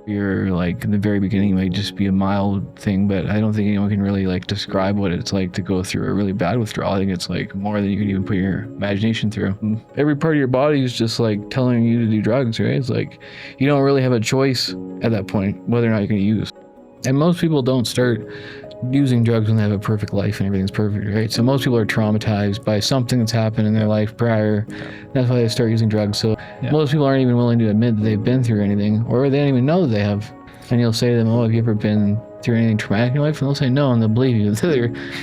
You're like in the very beginning, it might just be a mild thing, but I don't think anyone can really like describe what it's like to go through a really bad withdrawal. I think it's like more than you can even put your imagination through. Every part of your body is just like telling you to do drugs, right? It's like you don't really have a choice at that point whether or not you're going to use. And most people don't start using drugs when they have a perfect life and everything's perfect, right? So most people are traumatized by something that's happened in their life prior. That's why they start using drugs. So most people aren't even willing to admit that they've been through anything, or they don't even know that they have. And you'll say to them, oh, have you ever been through anything traumatic in your life? And they'll say no, and they'll believe you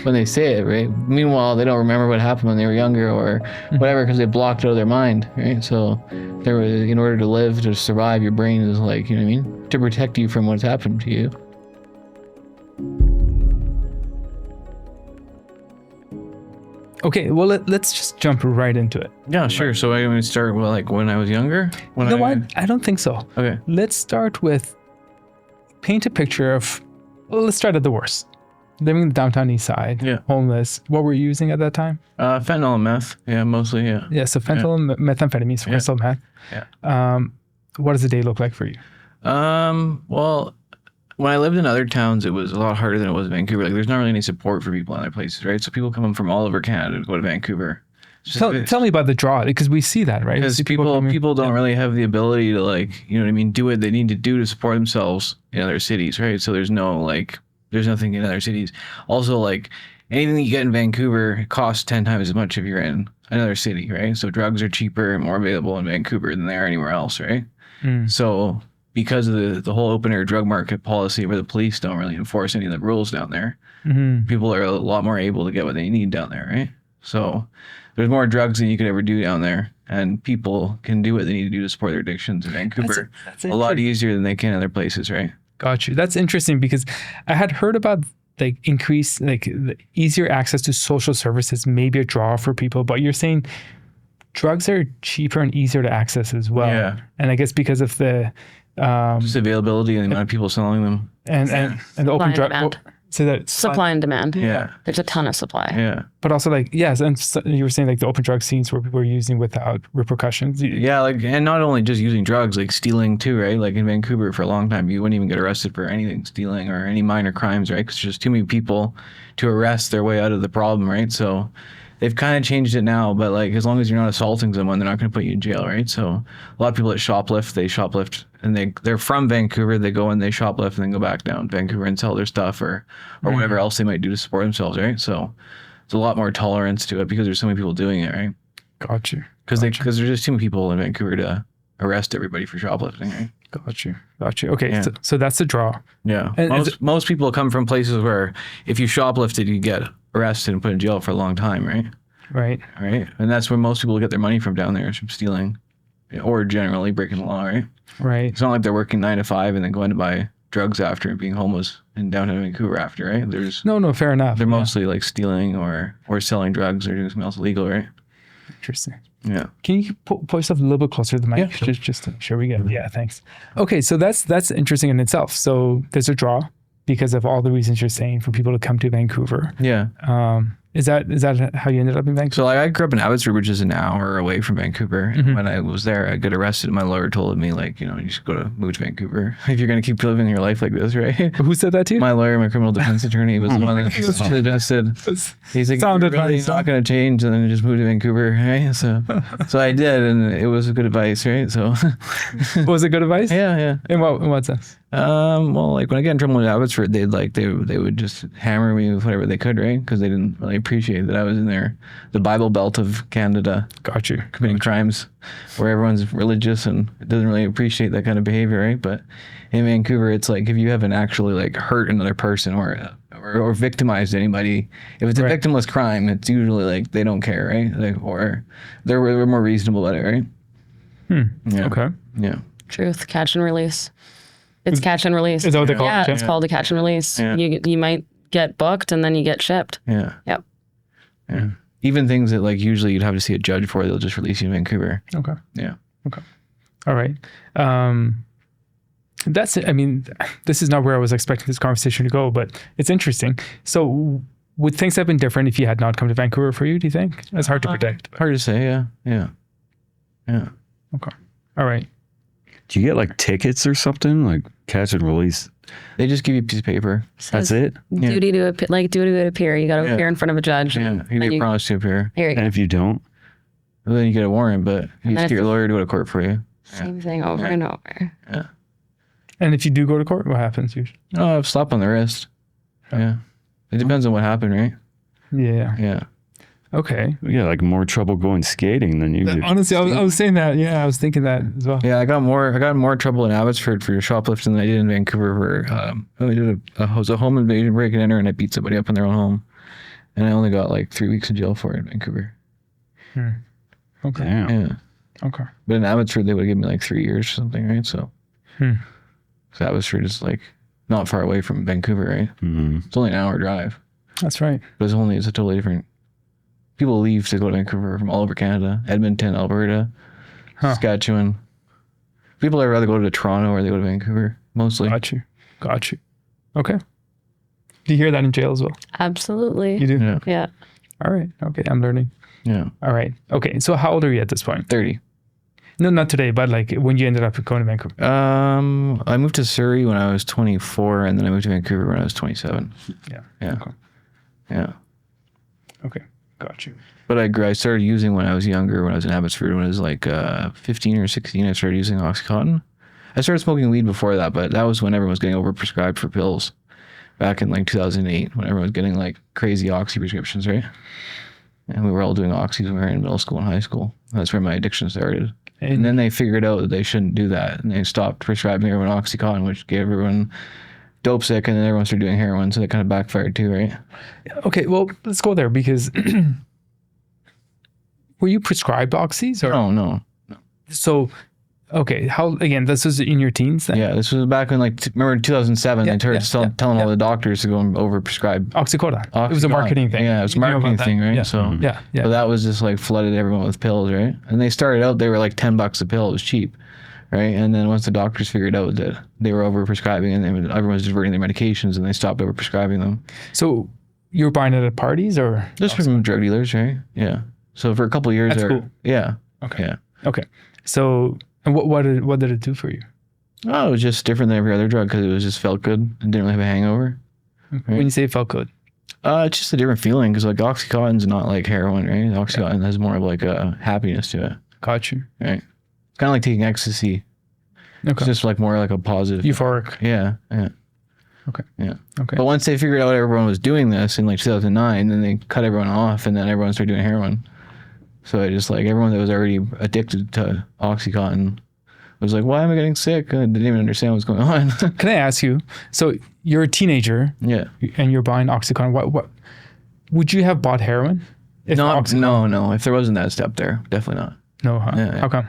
when they say it, right? Meanwhile, they don't remember what happened when they were younger or whatever, because they blocked it out of their mind, right? So in order to live, to survive, your brain is like, you know what I mean? To protect you from what's happened to you. Okay, well, let's just jump right into it. Yeah, sure. So I'm going to start with like when I was younger? I don't think so. Okay. Let's start with paint a picture of, let's start at the worst. Living in the downtown east side, homeless. What were you using at that time? Fentanyl and meth. Yeah, mostly, yeah. Yeah, so fentanyl and methamphetamine, so crystal meth. Yeah. What does the day look like for you? Well, when I lived in other towns, it was a lot harder than it was in Vancouver. Like, there's not really any support for people in other places, right? So people come from all over Canada to go to Vancouver. Tell me about the draw, because we see that, right? Because people don't really have the ability to, like, you know what I mean, do what they need to do to support themselves in other cities, right? So there's nothing in other cities. Also, like, anything that you get in Vancouver costs 10 times as much if you're in another city, right? So drugs are cheaper and more available in Vancouver than they are anywhere else, right? So because of the whole open air drug market policy where the police don't really enforce any of the rules down there, people are a lot more able to get what they need down there, right? So there's more drugs than you could ever do down there, and people can do what they need to do to support their addictions in Vancouver that's a lot easier than they can in other places, right? Got you. That's interesting, because I had heard about like increase, like the easier access to social services may be a draw for people, but you're saying drugs are cheaper and easier to access as well. Yeah. And I guess because of the just availability and the amount of people selling them, and the open drug, so that supply and demand. Yeah, there's a ton of supply. Yeah, but also like and so you were saying like the open drug scenes where people are using without repercussions. Yeah, like, and not only just using drugs, like stealing too, right? Like in Vancouver for a long time, you wouldn't even get arrested for anything, stealing or any minor crimes, right? Because there's just too many people to arrest their way out of the problem, right? So they've kind of changed it now, but like as long as you're not assaulting someone, they're not going to put you in jail, right? So a lot of people that shoplift, they shoplift and they're from Vancouver, they go and they shoplift and then go back down to Vancouver and sell their stuff or whatever else they might do to support themselves, right? So there's a lot more tolerance to it because there's so many people doing it, right? Got you. Because there's just too many people in Vancouver to arrest everybody for shoplifting, right? Got you. Okay, so that's the draw. Yeah. And most people come from places where if you shoplifted, you get arrested and put in jail for a long time, right? Right. And that's where most people get their money from down there, is from stealing or generally breaking the law, right? Right. It's not like they're working 9 to 5 and then going to buy drugs after and being homeless in downtown Vancouver after, right? There's no, fair enough. They're mostly like stealing or selling drugs or doing something else illegal, right? Interesting. Yeah. Can you put yourself a little bit closer to the mic? Yeah, sure. Just to make sure we get it. Yeah, thanks. Okay, so that's interesting in itself. So there's a draw because of all the reasons you're saying for people to come to Vancouver. Yeah. Is that how you ended up in Vancouver? So like I grew up in Abbotsford, which is an hour away from Vancouver. And when I was there, I got arrested. My lawyer told me, like, you know, you should move to Vancouver if you're going to keep living your life like this, right? Who said that to you? My lawyer, my criminal defense attorney, was the one that suggested. He's like, it's not going to change, and then just move to Vancouver, right? So I did, and it was good advice, right? So was it good advice? Yeah. In what sense? Well, like when I get in trouble in Abbotsford, they would just hammer me with whatever they could, right? Because they didn't really appreciate that I was in the Bible Belt of Canada. Got you. Committing crimes where everyone's religious and doesn't really appreciate that kind of behavior, right? But in Vancouver, it's like if you haven't actually like hurt another person or victimized anybody, if it's a victimless crime, it's usually like they don't care, right? Like, or they're more reasonable about it, right? Yeah. Okay. Yeah. Truth, catch and release. It's catch and release. Is that what they call it? Yeah, it's called a catch and release. Yeah. You might get booked and then you get shipped. Yeah. Yep. Yeah. Even things that like usually you'd have to see a judge for, they'll just release you in Vancouver. Okay. Yeah. Okay. All right. That's it. I mean, this is not where I was expecting this conversation to go, but it's interesting. So would things have been different if you had not come to Vancouver for you, do you think? It's hard to predict. Hard to say, yeah. Okay. All right. Do you get like tickets or something? Like catch and release. They just give you a piece of paper. That's it. Duty to appear. You got to appear in front of a judge. Yeah, you make a promise to appear. Here you And go. if you don't, Well, then you get a warrant, but you just get your lawyer to go to court for you. Same thing over and over. Yeah. And if you do go to court, what happens usually? Oh, I've slap on the wrist. Yeah. It depends on what happened, right? Yeah. Yeah. Okay. you got like more trouble going skating than you do. Honestly, I was saying that. Yeah, I was thinking that as well. Yeah, I got more trouble in Abbotsford for shoplifting than I did in Vancouver. I did was a home invasion, break and enter, and I beat somebody up in their own home, and I only got like 3 weeks in jail for it in Vancouver. Okay. Damn. Yeah, Okay. but in Abbotsford they would give me like 3 years or something, right? So, so Abbotsford is like not far away from Vancouver, right? Mm-hmm. It's only an hour drive, That's right. but it's a totally different. People leave to go to Vancouver from all over Canada, Edmonton, Alberta, Saskatchewan. People would rather go to Toronto or they go to Vancouver, mostly. Got you. Okay. Do you hear that in jail as well? Absolutely. You do? Yeah. Yeah. All right. Okay. I'm learning. Yeah. All right. Okay. So how old are you at this point? 30. No, not today, but like when you ended up going to Vancouver. I moved to Surrey when I was 24, and then I moved to Vancouver when I was 27. Yeah. Yeah. Okay. Yeah. Okay. Got you. But I started using when I was younger, when I was in Abbotsford, when I was like 15 or 16, I started using Oxycontin. I started smoking weed before that, but that was when everyone was getting overprescribed for pills back in like 2008, when everyone was getting like crazy oxy prescriptions, right? And we were all doing oxys when we were in middle school and high school. That's where my addiction started. And then they figured out that they shouldn't do that, and they stopped prescribing everyone Oxycontin, which gave everyone dope sick, and then everyone started doing heroin, so that kind of backfired too, right? Okay. Well, let's go there because were you prescribed oxys or? Oh, no. So, okay. How, again, this was in your teens then? Yeah, this was back in remember in 2007, they started telling all the doctors to go and overprescribe Oxycodone. It was a Oxycontin. marketing thing. Yeah, it was a You know marketing about thing, that? right? Yeah. So, Yeah. Yeah. so that was just like flooded everyone with pills, right? And they started out, they were like $10 a pill. It was cheap, right? And then once the doctors figured out that they were overprescribing and everyone was diverting their medications, and they stopped overprescribing them. So you were buying it at parties or? Just from drug dealers, right? Yeah. So for a couple of years That's there, cool. yeah. Okay. Yeah. Okay. So, and what did it do for you? Oh, it was just different than every other drug because it was just felt good and didn't really have a hangover. When you say it felt good. It's just a different feeling because like Oxycontin's not like heroin, right? Oxycontin has more of like a happiness to it, Got you. right? It's kind of like taking ecstasy. It's Okay. just like more like a positive. Euphoric. Yeah, yeah. Okay. Yeah. Okay. But once they figured out everyone was doing this in like 2009, then they cut everyone off, and then everyone started doing heroin. So it just like everyone that was already addicted to Oxycontin was like, why am I getting sick? I didn't even understand what's going on. Can I ask you? So you're a teenager Yeah. and you're buying Oxycontin. What would you have bought heroin? If Oxycontin- No. If there wasn't that step there, definitely not. No. Huh? Yeah, yeah. How come?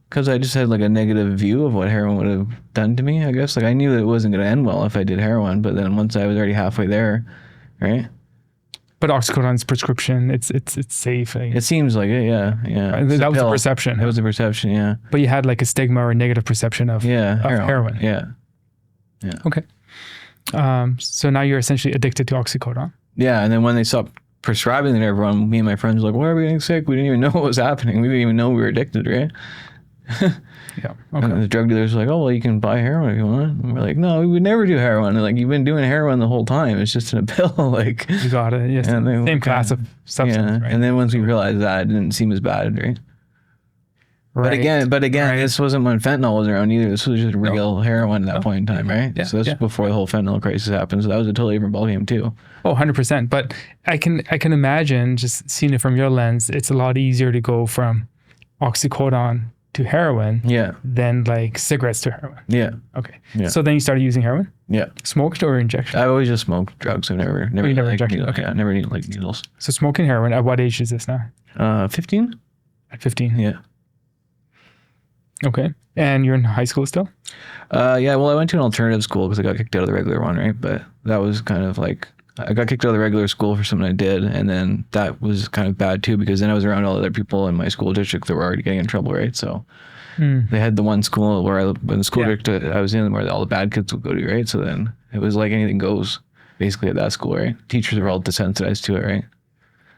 Because I just had like a negative view of what heroin would have done to me, I guess. Like I knew that it wasn't going to end well if I did heroin, but then once I was already halfway there, right? But Oxycontin's prescription. It's safe. Like, It seems like it, yeah. It's that a was the pill. perception. It was a perception, yeah. But you had like a stigma or a negative perception of heroin. Yeah. Okay. So now you're essentially addicted to Oxycodone. Yeah, and then when they stopped prescribing it to everyone, me and my friends were like, why are we getting sick? We didn't even know what was happening. We didn't even know we were addicted, right? Yeah. And Okay. the drug dealers were like, oh, well, you can buy heroin if you want. And we're like, no, we would never do heroin. They're like, you've been doing heroin the whole time. It's just in a pill. Like, You got it. Yes. And they- Same class of substance, yeah. right? And then once we realized that, it didn't seem as bad, right? Right. But again, this wasn't when fentanyl was around either. This was just real heroin at that point in time, right? Yeah, So this yeah. was before the whole fentanyl crisis happened. So that was a totally different ballgame too. Oh, 100%. But I can imagine, just seeing it from your lens, it's a lot easier to go from Oxycodone to heroin Yeah. than like cigarettes to heroin. Yeah. Okay. Yeah. So then you started using heroin? Yeah. Smoked or injection? I've always just smoked drugs. I've never you never like, injected, needles. okay. Yeah, never needed like needles. So smoking heroin, at what age is this now? 15? At 15? Yeah. Okay. And you're in high school still? Yeah, well, I went to an alternative school because I got kicked out of the regular one, right? But that was kind of like, I got kicked out of the regular school for something I did. And then that was kind of bad too, because then I was around all the other people in my school district that were already getting in trouble, right? So they had the one school where in the school district I was in where all the bad kids would go to, right? So then it was like anything goes basically at that school, right? Teachers were all desensitized to it, right?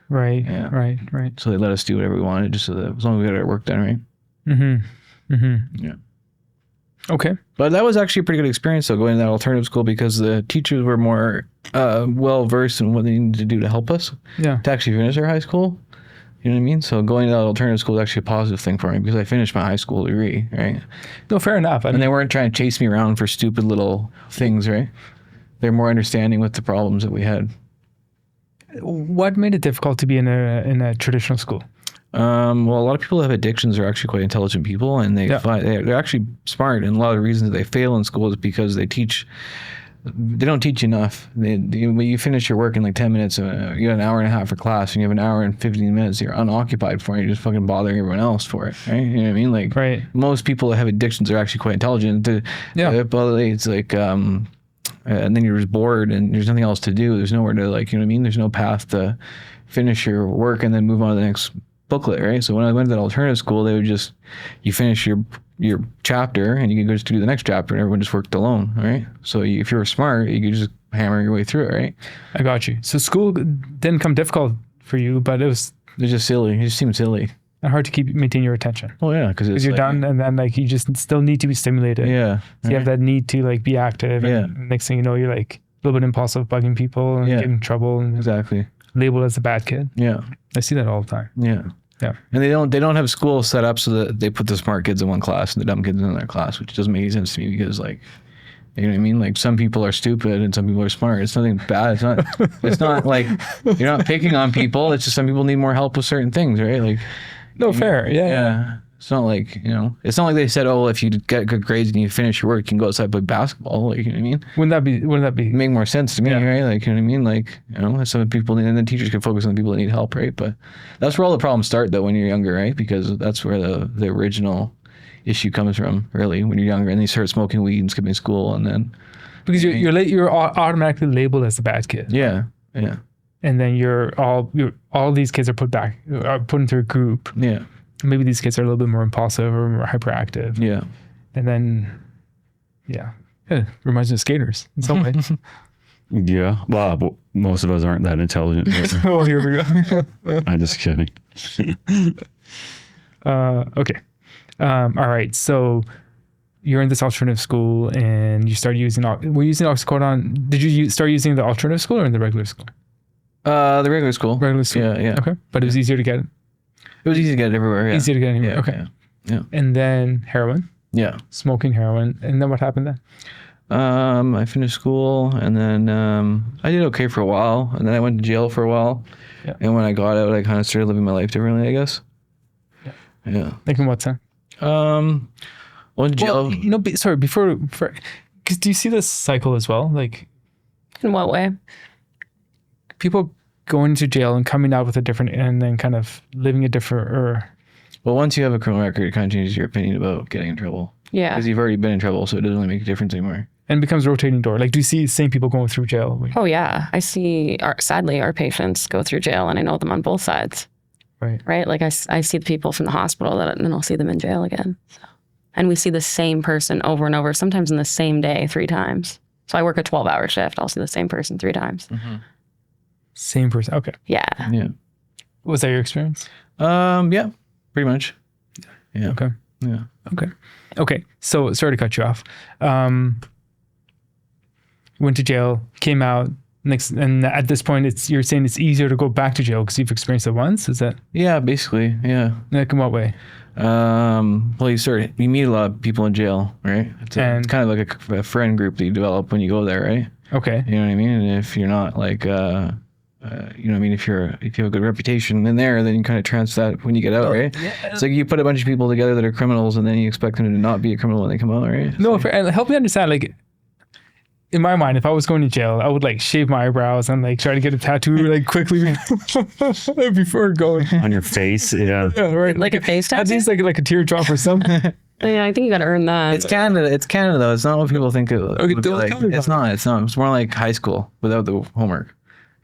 Right. Yeah. Right. So they let us do whatever we wanted just so that as long as we got our work done, right? Mm-hmm. Mm-hmm. Yeah. Okay. But that was actually a pretty good experience, though, going to that alternative school because the teachers were more well versed in what they needed to do to help us Yeah. to actually finish our high school. You know what I mean? So going to that alternative school was actually a positive thing for me because I finished my high school degree, right? No, fair enough. I And mean, they weren't trying to chase me around for stupid little things, right? They're more understanding with the problems that we had. what made it difficult to be in a traditional school? Well, a lot of people that have addictions are actually quite intelligent people, and Yeah. they're actually smart. And a lot of the reasons they fail in school is because they don't teach enough. When you finish your work in like 10 minutes, you have an hour and a half for class, and you have an hour and 15 minutes you're unoccupied for, and you're just fucking bothering everyone else for it, right? You know what I mean? Like, Right. most people that have addictions are actually quite intelligent. Yeah. But it's like, and then you're just bored, and there's nothing else to do. There's nowhere to, like, you know what I mean? There's no path to finish your work and then move on to the next booklet, right? So when I went to that alternative school, they would just, you finish your chapter and you could go just do the next chapter, and everyone just worked alone, right? So if you were smart, you could just hammer your way through it, right? I got you. So school didn't come difficult for you, but it was It's just silly. It just seemed silly. hard to maintain your attention Oh yeah, because you're done, and then like you just still need to be stimulated. Yeah. So you have that need to like be active. Yeah. And next thing you know, you're like a little bit impulsive, bugging people, and Yeah. getting in trouble, and Exactly. labeled as a bad kid. Yeah. I see that all the time. Yeah. Yeah. And they don't have school set up so that they put the smart kids in one class and the dumb kids in another class, which doesn't make any sense to me because, like, you know what I mean? Like, some people are stupid and some people are smart. It's nothing bad. It's not like you're not picking on people. It's just some people need more help with certain things, right? Like, No, fair. Yeah. yeah. It's not like, you know, it's not like they said, oh, if you get good grades and you finish your work, you can go outside and play basketball. Like, you know what I mean? Wouldn't that be? Make more sense to me, Yeah. right? Like, you know what I mean? Like, you know, some people need, and then teachers can focus on the people that need help, right? But that's where all the problems start, though, when you're younger, right? Because that's where the original issue comes from, really, when you're younger, and you start smoking weed and skipping school, and then Because you're automatically labeled as the bad kid. yeah, And then all these kids are put into a group. yeah, Maybe these kids are a little bit more impulsive or more hyperactive. yeah. And then, yeah, reminds me of skaters in some way. Yeah. Well, but most of us aren't that intelligent. Oh, here we go. I'm just kidding. Okay. All right. So you're in this alternative school and you started using, were you using oxycodone? Did you start using the alternative school or in the regular school? The regular school. Regular school. Yeah, yeah. Okay. But it was easier to get, It was easy to get it everywhere. Yeah. easier to get anywhere. Yeah, Okay. yeah. And then heroin, Yeah. smoking heroin. And then what happened then? I finished school, and then I did okay for a while, and then I went to jail for a while. Yeah. And when I got out, I kind of started living my life differently, I guess. Yeah. Yeah. Like in what sense? Went to jail. Well, you know, sorry, before, because do you see this cycle as well? Like In what way? people going to jail and coming out with a different, and then kind of living a different, or Well, once you have a criminal record, it kind of changes your opinion about getting in trouble. Yeah. Because you've already been in trouble, so it doesn't really make a difference anymore. and becomes a rotating door. Like, do you see the same people going through jail? Oh yeah. I see, sadly, our patients go through jail, and I know them on both sides. Right. Right? Like I see the people from the hospital and then I'll see them in jail again. So. And we see the same person over and over, sometimes in the same day, 3 times. So I work a 12-hour shift. I'll see the same person 3 times. Same person. Okay. Yeah. Yeah. Was that your experience? Yeah, pretty much. Yeah. Okay. Yeah. Okay. Okay. So sorry to cut you off. Went to jail, came out next, and at this point, you're saying it's easier to go back to jail because you've experienced it once. Is that Yeah, basically. Yeah. like in what way? Well, you meet a lot of people in jail, right? It's And- kind of like a friend group that you develop when you go there, right? Okay. You know what I mean? And if you're not like, you know what I mean? If you have a good reputation in there, then you kind of transfer that when you get out, right? It's like you put a bunch of people together that are criminals, and then you expect them to not be a criminal when they come out, right? No, and help me understand. Like, in my mind, if I was going to jail, I would like shave my eyebrows and like try to get a tattoo like quickly before going. On your face. Yeah. Yeah, right. Like a face At tattoo? least like a teardrop or something. Yeah, I think you got to earn that. It's Canada. It's Canada, though. It's not what people think it would be don't like. tell me It's about not. It's not. It's more like high school without the homework.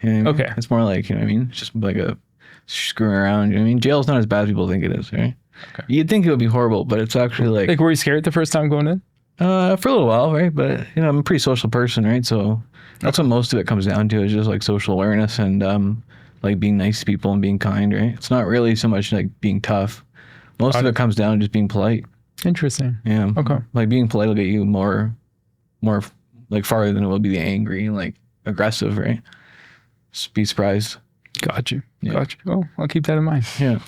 You know what I mean? Okay. It's more like, you know what I mean? It's just like a screwing around. You know what I mean? Jail's not as bad as people think it is, right? Okay. You'd think it would be horrible, but it's actually like, Like, were you scared the first time going in? for a little while, right? But, you know, I'm a pretty social person, right? So that's what most of it comes down to, is just like social awareness and like being nice to people and being kind, right? It's not really so much like being tough. Most of it comes down to just being polite. Interesting. Yeah. Okay. Like being polite will get you more like farther than it will be the angry, like aggressive, right? Just be surprised. Got you. Yeah. Got you. Oh, I'll keep that in mind. Yeah.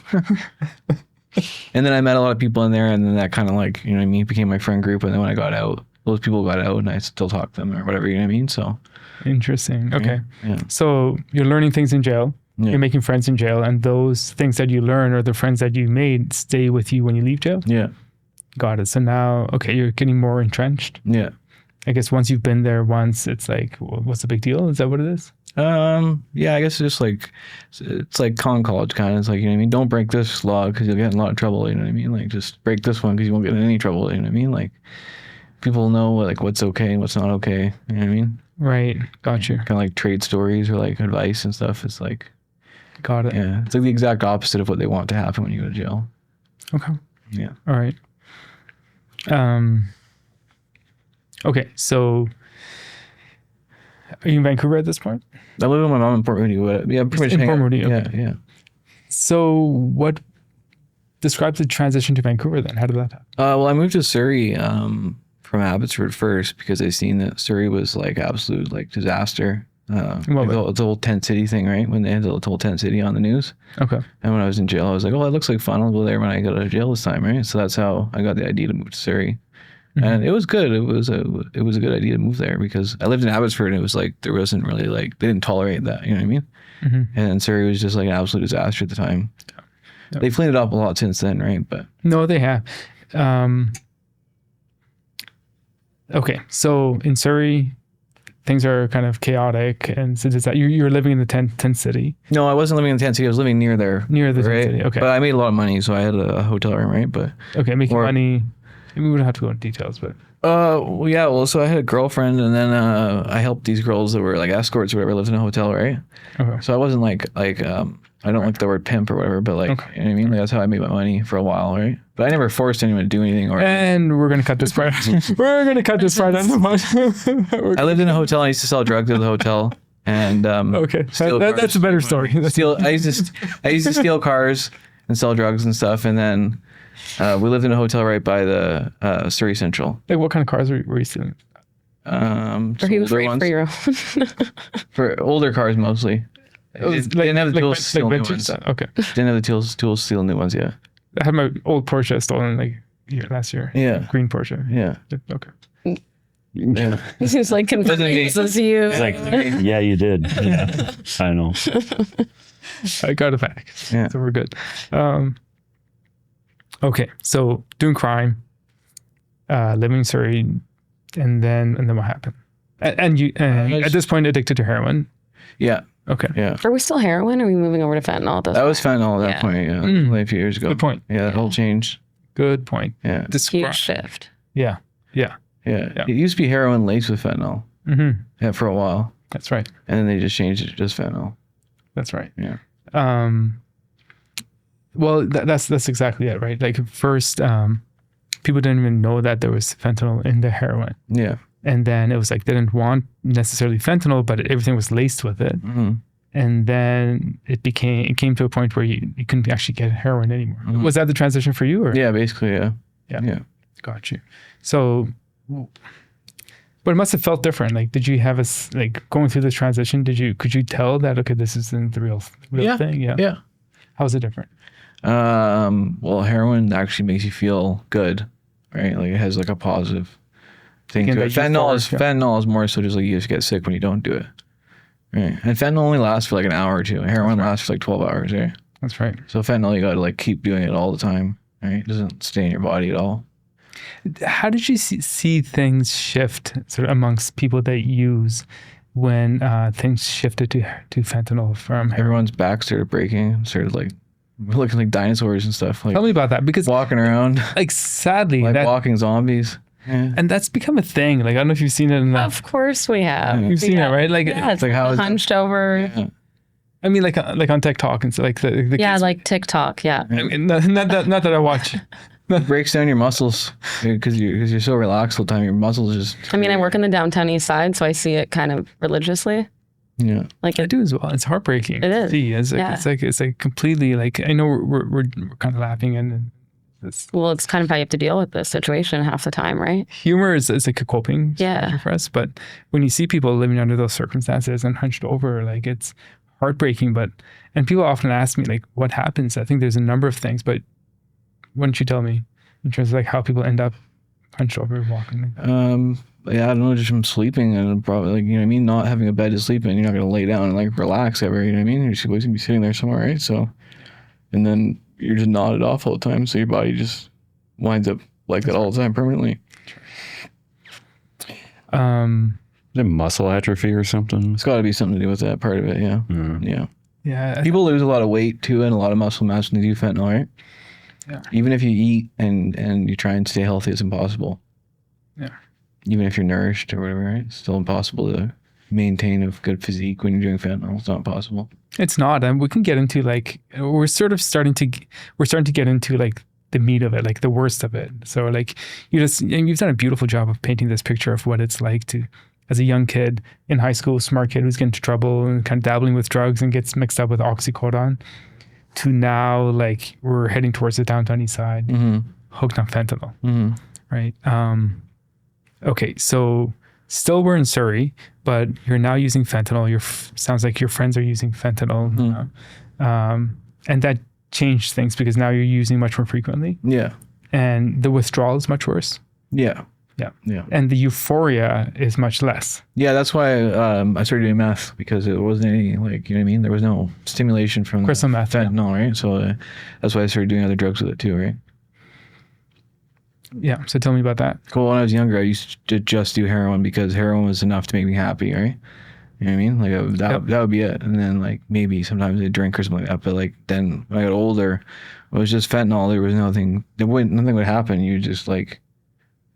And then I met a lot of people in there, and then that kind of like, you know what I mean, became my friend group. And then when I got out, those people got out, and I still talk to them or whatever, you know what I mean? So Interesting. Okay. yeah. So you're learning things in jail. Yeah. You're making friends in jail, and those things that you learn or the friends that you made stay with you when you leave jail. Yeah. Got it. So now, okay, you're getting more entrenched. Yeah. I guess once you've been there once, it's like, what's the big deal? Is that what it is? Yeah, I guess it's just like, it's like con college kind of. It's like, you know what I mean? Don't break this law because you'll get in a lot of trouble, you know what I mean? Like, just break this one because you won't get in any trouble, you know what I mean? Like, people know like what's okay and what's not okay, you know what I mean? Right. Got you. Kind of like trade stories or like advice and stuff. It's like, Got it. yeah, it's like the exact opposite of what they want to happen when you go to jail. Okay. Yeah. All right. Okay. So are you in Vancouver at this point? I live with my mom in Port Moody, but yeah, pretty much In hang Port out. Moody, Yeah, okay. yeah. So what describes the transition to Vancouver then? How did that happen? Well, I moved to Surrey from Abbotsford first because I seen that Surrey was like absolute like disaster. Well, Like the whole tent city thing, right? When they had the whole tent city on the news. Okay. And when I was in jail, I was like, oh, that looks like fun. I'll go there when I get out of jail this time, right? So that's how I got the idea to move to Surrey. And it was good. It was a good idea to move there because I lived in Abbotsford and it was like there wasn't really like they didn't tolerate that, you know what I mean? And Surrey was just like an absolute disaster at the time. Yeah. They've cleaned it up a lot since then, right? But No, they have. Okay. So in Surrey, things are kind of chaotic. And so does that, you're living in the tent city, no, I wasn't living in the tent city. I was living near there. near the right? tent city. Okay. But I made a lot of money, so I had a hotel room, right? But Okay. Making or- money. We wouldn't have to go into details, but well, yeah, well, so I had a girlfriend, and then I helped these girls that were like escorts or whatever, lived in a hotel, right? okay. So I wasn't like I don't like the word pimp or whatever, but like Okay. you know what I mean? Like, that's how I made my money for a while, right? But I never forced anyone to do anything. Or And we're going to cut this part. We're going to cut this part out of the podcast. I lived in a hotel. I used to sell drugs at the hotel, and Okay. steal That's cars. a better story. I used to steal cars and sell drugs and stuff, and then we lived in a hotel right by the Surrey Central. Like, what kind of cars were you stealing? Or he was older right ones. for your own. For older cars mostly. Didn't have the tools to steal new vintage ones. stuff. Okay. Didn't have the tools to steal new ones. Yeah. I had my old Porsche stolen like last year. Yeah. Green Porsche. Yeah. Okay. Yeah. He seems like convinces you. It's like, yeah, you did. Yeah, I know. I got it back. Yeah. So we're good. Okay. So doing crime, living in Surrey, and then what happened? And you at this point addicted to heroin. Yeah. Okay. Yeah. Are we still heroin or are we moving over to fentanyl at this That was fentanyl at that Yeah. point. Yeah. Like a few years ago. Good point. Yeah. That whole changed. Good point. Yeah. Describe. huge shift? Yeah. Yeah. Yeah. Yeah. It used to be heroin laced with fentanyl. Mm-hmm. Yeah. For a while. That's right. And then they just changed it to just fentanyl. That's right. Yeah. Well, that's exactly it, right? Like first, people didn't even know that there was fentanyl in the heroin, Yeah. and then it was like they didn't want necessarily fentanyl, but everything was laced with it, Mm-hmm. and then it came to a point where you couldn't actually get heroin anymore. Mhm. Was that the transition for you, or Yeah. Basically. Yeah. Yeah. Yeah. got you? So, but it must have felt different. Like, did you have like going through this transition? Could you tell that okay, this isn't the real Yeah. thing? Yeah. Yeah. How was it different? Well, heroin actually makes you feel good, right? Like it has like a positive thing Again, to it. that euphoric, yeah. Fentanyl is more so just like you just get sick when you don't do it, right? And fentanyl only lasts for like an hour or two. Heroin lasts for like 12 hours, right? That's right. So fentanyl, you got to like keep doing it all the time, right? It doesn't stay in your body at all. How did you see things shift sort of amongst people that use when things shifted to fentanyl from heroin? Everyone's back started breaking, started like looking like dinosaurs and stuff, like Tell me about that, because walking around like sadly like that walking zombies. Yeah. and that's become a thing. Like I don't know if you've seen it in the, Of course we have. you've seen it, right? Like Yeah, it's like how is it- hunched over. Yeah. I mean like on TikTok and so like the Yeah, kids- like TikTok. Yeah. I mean, not that I watch. It breaks down your muscles because you're so relaxed all the time. Your muscles just I mean, I work in the downtown east side, so I see it kind of religiously. yeah. Like I it, do as well. It's heartbreaking. It to is. see. It's like Yeah. it's like completely like I know we're kind of laughing and Well, it's kind of how you have to deal with this situation half the time, right? Humor is like a coping Yeah. strategy for us, but when you see people living under those circumstances and hunched over, like it's heartbreaking. And people often ask me like, what happens? I think there's a number of things, but why don't you tell me in terms of like how people end up hunched over walking? Yeah, I don't know, just from sleeping and probably like, you know what I mean, not having a bed to sleep in. You're not going to lay down and like relax ever, you know what I mean? You're just always going to be sitting there somewhere, right? So, and then you're just nodded off all the time. So your body just winds up like that all the time permanently. Is it muscle atrophy or something? It's got to be something to do with that part of it. Yeah. Mm. Yeah. Yeah. People lose a lot of weight too and a lot of muscle mass when they do fentanyl, right? Yeah. Even if you eat and you try and stay healthy, it's impossible. Yeah. Even if you're nourished or whatever, right? It's still impossible to maintain a good physique when you're doing fentanyl. It's not possible. It's not, and we can get into like we're starting to get into like the meat of it, like the worst of it. So like you've done a beautiful job of painting this picture of what it's like to, as a young kid in high school, smart kid who's getting into trouble and kind of dabbling with drugs and gets mixed up with oxycodone, to now like we're heading towards the downtown east side, hooked on fentanyl, right? Okay, so still we're in Surrey, but you're now using fentanyl. Sounds like your friends are using fentanyl, and that changed things because now you're using much more frequently. Yeah. And the withdrawal is much worse. Yeah. Yeah. Yeah. And the euphoria is much less. Yeah, that's why I started doing meth, because it wasn't any, like, you know what I mean? There was no stimulation from Crystal meth, fentanyl, right? So that's why I started doing other drugs with it too, right? Yeah. So tell me about that. Cool. When I was younger, I used to just do heroin because heroin was enough to make me happy, right? You know what I mean? Like that would be it. And then like maybe sometimes I'd drink or something like that. But like then when I got older, it was just fentanyl. There was nothing would happen. You just like,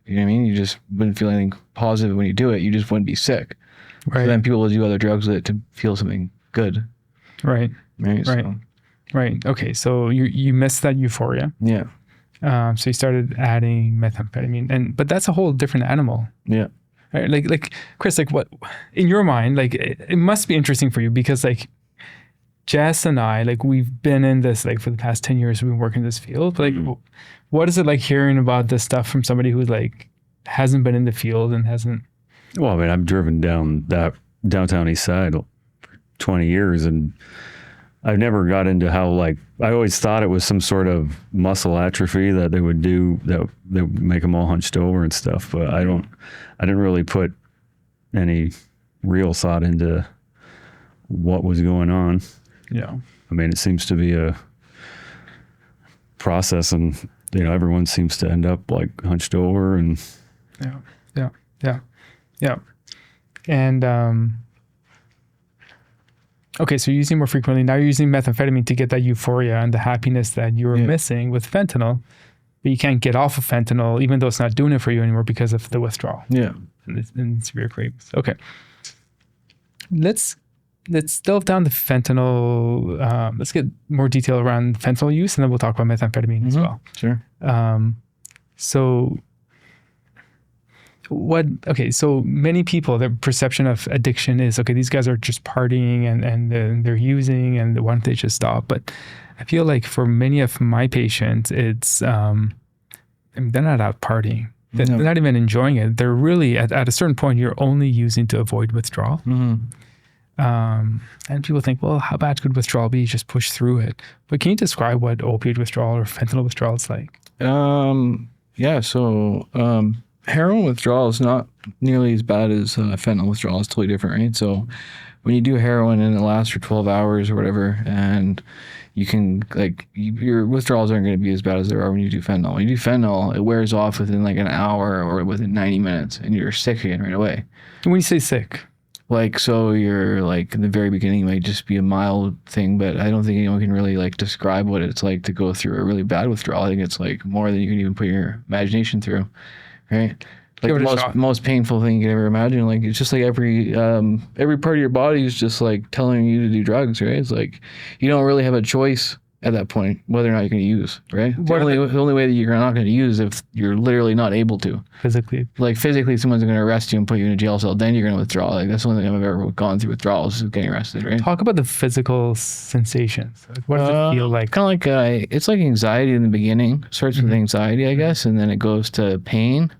you know what I mean? You just wouldn't feel anything positive when you do it. You just wouldn't be sick. Right. So then people would do other drugs with it to feel something good. Right. Right. Right. So, Right. Okay. So you missed that euphoria. yeah. So you started adding methamphetamine, but that's a whole different animal. Yeah. Right? Like Chris, like what in your mind, like it must be interesting for you because like Jess and I, like we've been in this like for the past 10 years, we've been working in this field. But like, what is it like hearing about this stuff from somebody who like hasn't been in the field and hasn't? Well, I mean, I've driven down that downtown east side for 20 years and I've never got into how, like, I always thought it was some sort of muscle atrophy that they would do that would make them all hunched over and stuff. But I didn't really put any real thought into what was going on. Yeah. I mean, it seems to be a process and, you know, everyone seems to end up like hunched over and. Yeah. And, okay, so you're using more frequently. Now you're using methamphetamine to get that euphoria and the happiness that you were missing with fentanyl, but you can't get off of fentanyl, even though it's not doing it for you anymore because of the withdrawal. Yeah. And severe cravings. Okay. Let's delve down the fentanyl. Let's get more detail around fentanyl use, and then we'll talk about methamphetamine as well. Sure. So many people, their perception of addiction is, okay, these guys are just partying and they're using, and why don't they just stop? But I feel like for many of my patients, it's, they're not out partying. They're not even enjoying it. They're really, at a certain point, you're only using to avoid withdrawal. And people think, well, how bad could withdrawal be? Just push through it. But can you describe what opioid withdrawal or fentanyl withdrawal is like? Yeah. So, heroin withdrawal is not nearly as bad as fentanyl withdrawal. It's totally different, right? So when you do heroin and it lasts for 12 hours or whatever, and you can, like, your withdrawals aren't going to be as bad as they are when you do fentanyl. When you do fentanyl, it wears off within like an hour or within 90 minutes, and you're sick again right away. And when you say sick? Like, so you're like, in the very beginning, it might just be a mild thing, but I don't think anyone can really like describe what it's like to go through a really bad withdrawal. I think it's like more than you can even put your imagination through. Right, like the most painful thing you can ever imagine. Like it's just like every part of your body is just like telling you to do drugs. Right, it's like you don't really have a choice at that point, whether or not you're going to use, right? What are The only way that you're not going to use if you're literally not able to. physically? Like physically, someone's going to arrest you and put you in a jail cell, then you're going to withdraw. Like that's the only thing I've ever gone through withdrawals is getting arrested, right? Talk about the physical sensations. Like, what does it feel like? Kind of like it's like anxiety in the beginning. Starts with Mhm. anxiety, I guess, and then it goes to pain,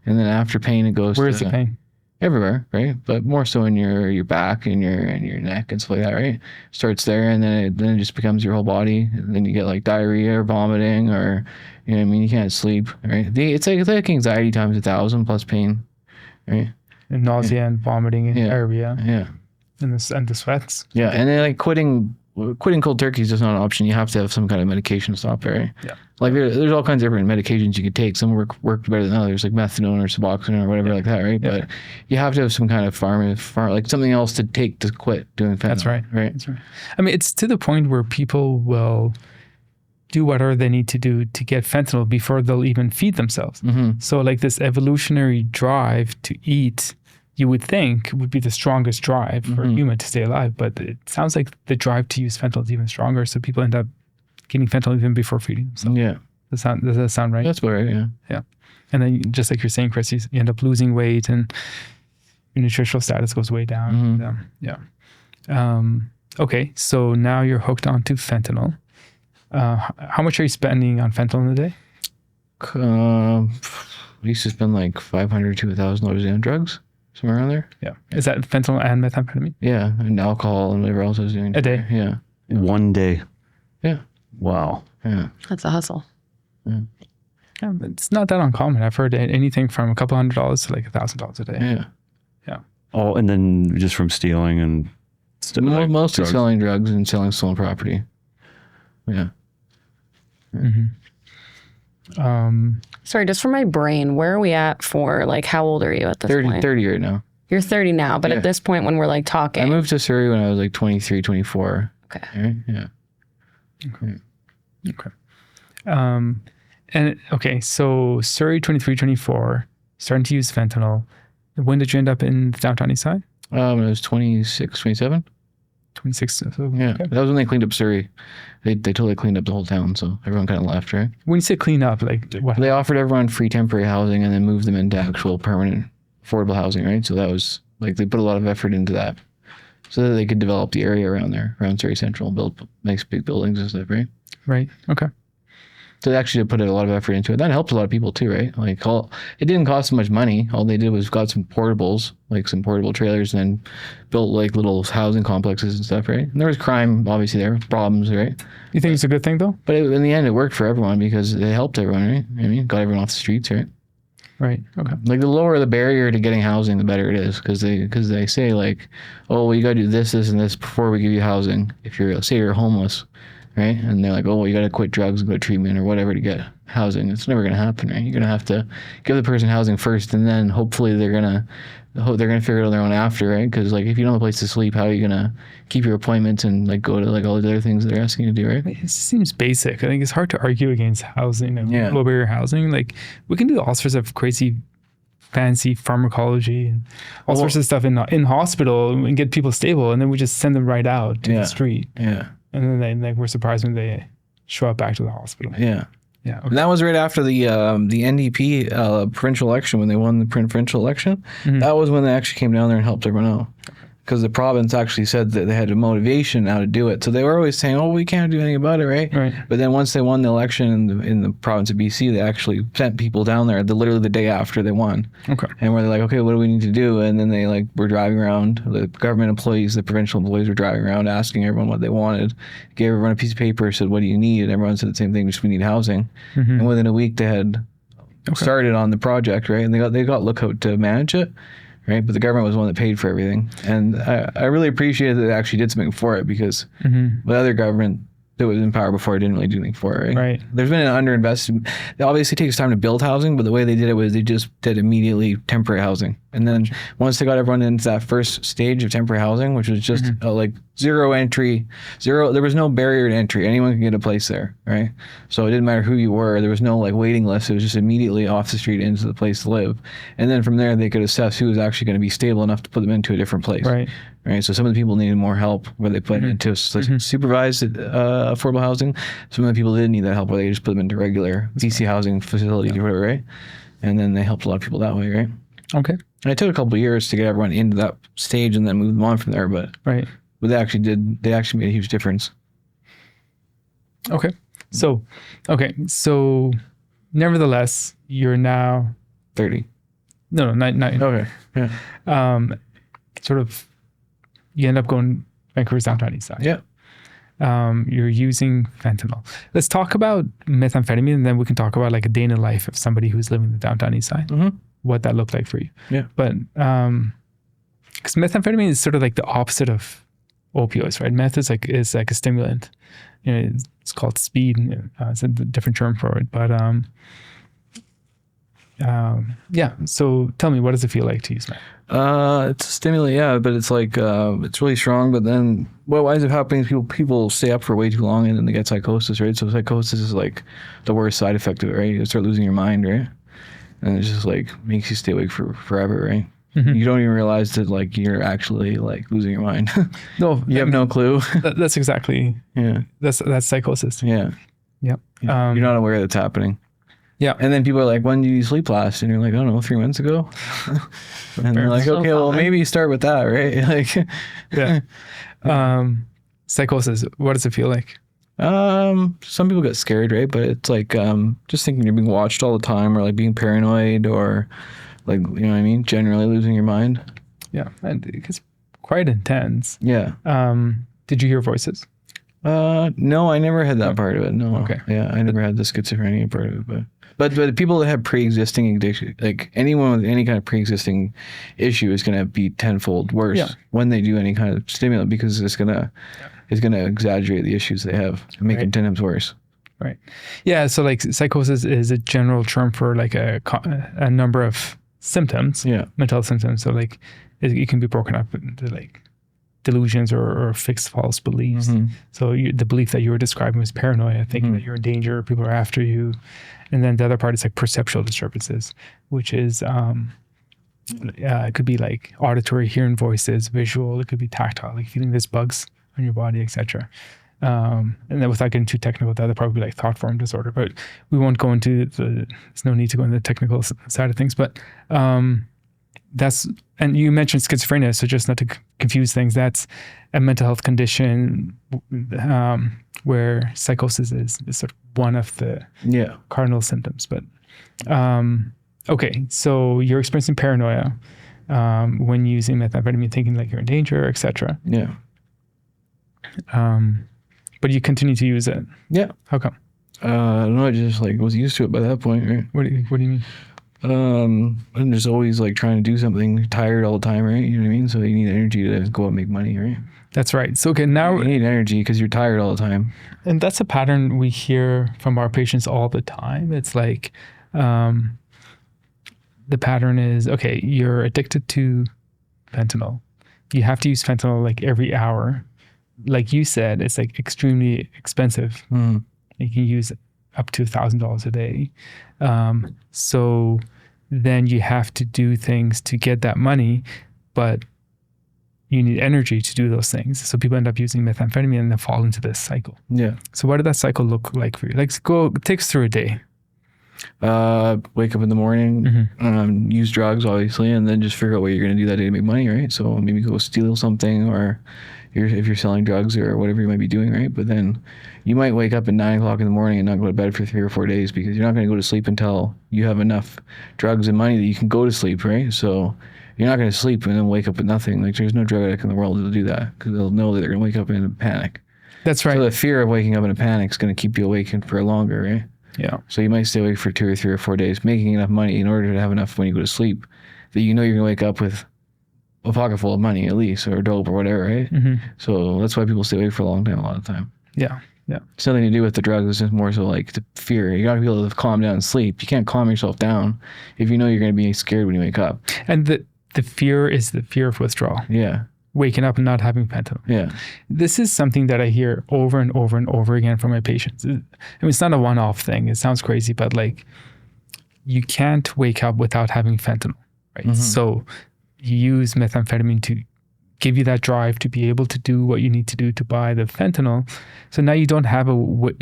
and then after pain, it goes Where's to the pain? everywhere, right? But more so in your back and your neck and stuff like that, right? Starts there, and then it just becomes your whole body. And then you get like diarrhea or vomiting, or you know what I mean. You can't sleep, right? It's like anxiety times 1,000 plus pain, right? And nausea and vomiting and Yeah. diarrhea Yeah, and the sweats. yeah, and then like quitting cold turkey is just not an option. You have to have some kind of medication to stop it, right? Yeah. Like there's all kinds of different medications you could take. Some work better than others, like methadone or Suboxone or whatever like that, right? Yeah. But you have to have some kind of like something else to take to quit doing fentanyl. That's right. Right. That's right. I mean, it's to the point where people will do whatever they need to do to get fentanyl before they'll even feed themselves. Mm-hmm. So like this evolutionary drive to eat, you would think would be the strongest drive for a Mhm. human to stay alive. But it sounds like the drive to use fentanyl is even stronger. So people end up getting fentanyl even before feeding themselves. Yeah. Does that sound right? That's about right. Yeah. And then just like you're saying, Chris, you end up losing weight and your nutritional status goes way down. Mhm. Yeah. Okay. So now you're hooked onto fentanyl. How much are you spending on fentanyl in a day? We used to spend like $500 to $1,000 on drugs, somewhere around there. Yeah. Is that fentanyl and methamphetamine? Yeah, and alcohol and whatever else I was doing. A day? Yeah. One day. Yeah. Wow. Yeah. That's a hustle. Yeah, but it's not that uncommon. I've heard anything from a couple $100s to like $1,000 a day. Yeah. Oh, and then just from stealing and stuff. like Mostly drugs. selling drugs and selling stolen property. Yeah. Sorry, just for my brain, where are we at for like how old are you at this 30 point? right now. You're 30 now, but Yeah. at this point when we're like talking. I moved to Surrey when I was like 23, 24. Okay. Right? Yeah. Okay. And okay, so Surrey 23, 24, starting to use fentanyl. When did you end up in the downtown east side? When I was 26, 27. 26. So, Yeah. okay. That was when they cleaned up Surrey. They totally cleaned up the whole town, so everyone kind of left, right? When you say clean up, like what? They offered everyone free temporary housing and then moved them into actual permanent affordable housing, right? So that was like they put a lot of effort into that so that they could develop the area around there, around Surrey Central, build nice big buildings and stuff, right? Right. Okay. So they actually put a lot of effort into it. That helped a lot of people too, right? Like it didn't cost them much money. All they did was got some portables, like some portable trailers, and then built like little housing complexes and stuff, right? And there was crime, obviously, there problems, right? You think it's a good thing though? But in the end, it worked for everyone because it helped everyone, right? I mean, got everyone off the streets, right? Right. Okay. Like the lower the barrier to getting housing, the better it is, because they say like, oh, well, you got to do this, this, and this before we give you housing. If you're homeless, right? And they're like, oh, well, you got to quit drugs and go to treatment or whatever to get housing. It's never going to happen, right? You're going to have to give the person housing first, and then hopefully they're gonna figure it out on their own after, right? Because like if you don't have a place to sleep, how are you gonna keep your appointments and like go to like all the other things they're asking you to do, right? It seems basic. I think it's hard to argue against housing and Yeah. low barrier housing. Like we can do all sorts of crazy fancy pharmacology and all sorts of stuff in hospital and get people stable, and then we just send them right out to Yeah. the street. Yeah, And then we're surprised when they show up back to the hospital. yeah. Yeah. Okay. And that was right after the NDP provincial election when they won the provincial election. Mhm. That was when they actually came down there and helped everyone out. Because the province actually said that they had a motivation now to do it. So they were always saying, "Oh, we can't do anything about it, right?" Right. But then once they won the election in the province of BC, they actually sent people down there literally the day after they won. Okay. And where they're like, "Okay, what do we need to do?" And then they like were driving around. The government employees, the provincial employees, were driving around asking everyone what they wanted. Gave everyone a piece of paper, said, "What do you need?" And everyone said the same thing: just we need housing. Mhm. And within a week, they had started on the project, right? And they got Lookout to manage it, right? But the government was the one that paid for everything. And I really appreciated that they actually did something for it because Mhm. the other government that was in power before didn't really do anything for it, right? Right. There's been an underinvestment. It obviously takes time to build housing, but the way they did it was they just did immediately temporary housing. And then once they got everyone into that first stage of temporary housing, which was just like zero entry, there was no barrier to entry. Anyone could get a place there, right? So it didn't matter who you were. There was no like waiting list. It was just immediately off the street into the place to live. And then from there, they could assess who was actually going to be stable enough to put them into a different place. Right. right? So some of the people needed more help where they put into supervised affordable housing. Some of the people didn't need that help where they just put them into regular DC housing facilities or whatever, right? And then they helped a lot of people that way, right? Okay. And it took a couple of years to get everyone into that stage and then move them on from there, but they actually made a huge difference. Okay. So nevertheless, you're now 30. No, not Okay. Yeah. Sort of, you end up going Vancouver's downtown east side. Yeah. You're using fentanyl. Let's talk about methamphetamine, and then we can talk about like a day in the life of somebody who's living in the downtown east side, what that looked like for you. Yeah. But because methamphetamine is sort of like the opposite of opioids, right? Meth is like a stimulant. You know, it's called speed. It's a different term for it, but yeah. So tell me, what does it feel like to use meth? It's a stimulant, yeah, but it's like it's really strong. But then what winds up happening is people stay up for way too long and then they get psychosis, right? So psychosis is like the worst side effect of it, right? You start losing your mind, right? And it's just like makes you stay awake for forever, right? You don't even realize that like you're actually like losing your mind. No, you have no clue. That's exactly. Yeah. That's psychosis. Yeah. Yep. You're not aware that's happening. Yeah. And then people are like, when did you sleep last? And you're like, I don't know, 3 months ago. And they're like, okay, well, maybe you start with that, right? Like, yeah. Psychosis, what does it feel like? Some people get scared, right? But it's like just thinking you're being watched all the time, or like being paranoid, or like, you know what I mean? Generally losing your mind. Yeah. And it's quite intense. Yeah. Did you hear voices? No, I never had that part of it. No. Okay. Yeah, I never had the schizophrenia part of it, but people that have pre-existing addiction, like anyone with any kind of pre-existing issue is going to be tenfold worse when they do any kind of stimulant, because it's going to exaggerate the issues they have and make it 10 times worse. Right. Yeah. So like psychosis is a general term for like a number of symptoms. Yeah. Mental symptoms. So like it can be broken up into like delusions or fixed false beliefs. So the belief that you were describing was paranoia, thinking that you're in danger, people are after you. And then the other part is like perceptual disturbances, which is it could be like auditory, hearing voices, visual, it could be tactile, like feeling there's bugs on your body, etc. And then without getting too technical, that would probably be like thought form disorder, but we won't go into there's no need to go into the technical side of things, but and you mentioned schizophrenia, so just not to confuse things, that's a mental health condition where psychosis is sort of one of the cardinal symptoms. But okay, so you're experiencing paranoia when using methamphetamine, thinking like you're in danger, etc. Yeah. But you continue to use it. Yeah. How come? I don't know. I just like was used to it by that point, right? What do you mean? I'm just always like trying to do something, tired all the time, right? You know what I mean? So you need energy to go out and make money, right? That's right. So okay, now you need energy because you're tired all the time. And that's a pattern we hear from our patients all the time. It's like the pattern is, okay, you're addicted to fentanyl. You have to use fentanyl like every hour. Like you said, it's like extremely expensive. You can use up to $1,000 a day. So then you have to do things to get that money, but you need energy to do those things. So people end up using methamphetamine and then fall into this cycle. Yeah. So what did that cycle look like for you? Like take us through a day. Wake up in the morning, use drugs, obviously, and then just figure out what you're going to do that day to make money, right? So maybe go steal something, or if you're selling drugs or whatever you might be doing, right? But then you might wake up at 9 o'clock in the morning and not go to bed for 3 or 4 days because you're not going to go to sleep until you have enough drugs and money that you can go to sleep, right? So you're not going to sleep and then wake up with nothing. Like there's no drug addict in the world that'll do that because they'll know that they're going to wake up in a panic. That's right. So the fear of waking up in a panic is going to keep you awake for longer, right? Yeah. So you might stay awake for 2 or 3 or 4 days, making enough money in order to have enough when you go to sleep that you know you're going to wake up with a pocket full of money at least, or dope or whatever, right? So that's why people stay awake for a long time a lot of the time. Yeah. Yeah. It's nothing to do with the drugs. It's just more so like the fear. You got to be able to calm down and sleep. You can't calm yourself down if you know you're going to be scared when you wake up. And the fear is the fear of withdrawal. Yeah. Waking up and not having fentanyl. Yeah. This is something that I hear over and over and over again from my patients. I mean, it's not a one-off thing. It sounds crazy, but like you can't wake up without having fentanyl, right? So you use methamphetamine give you that drive to be able to do what you need to do to buy the fentanyl. So now you don't have a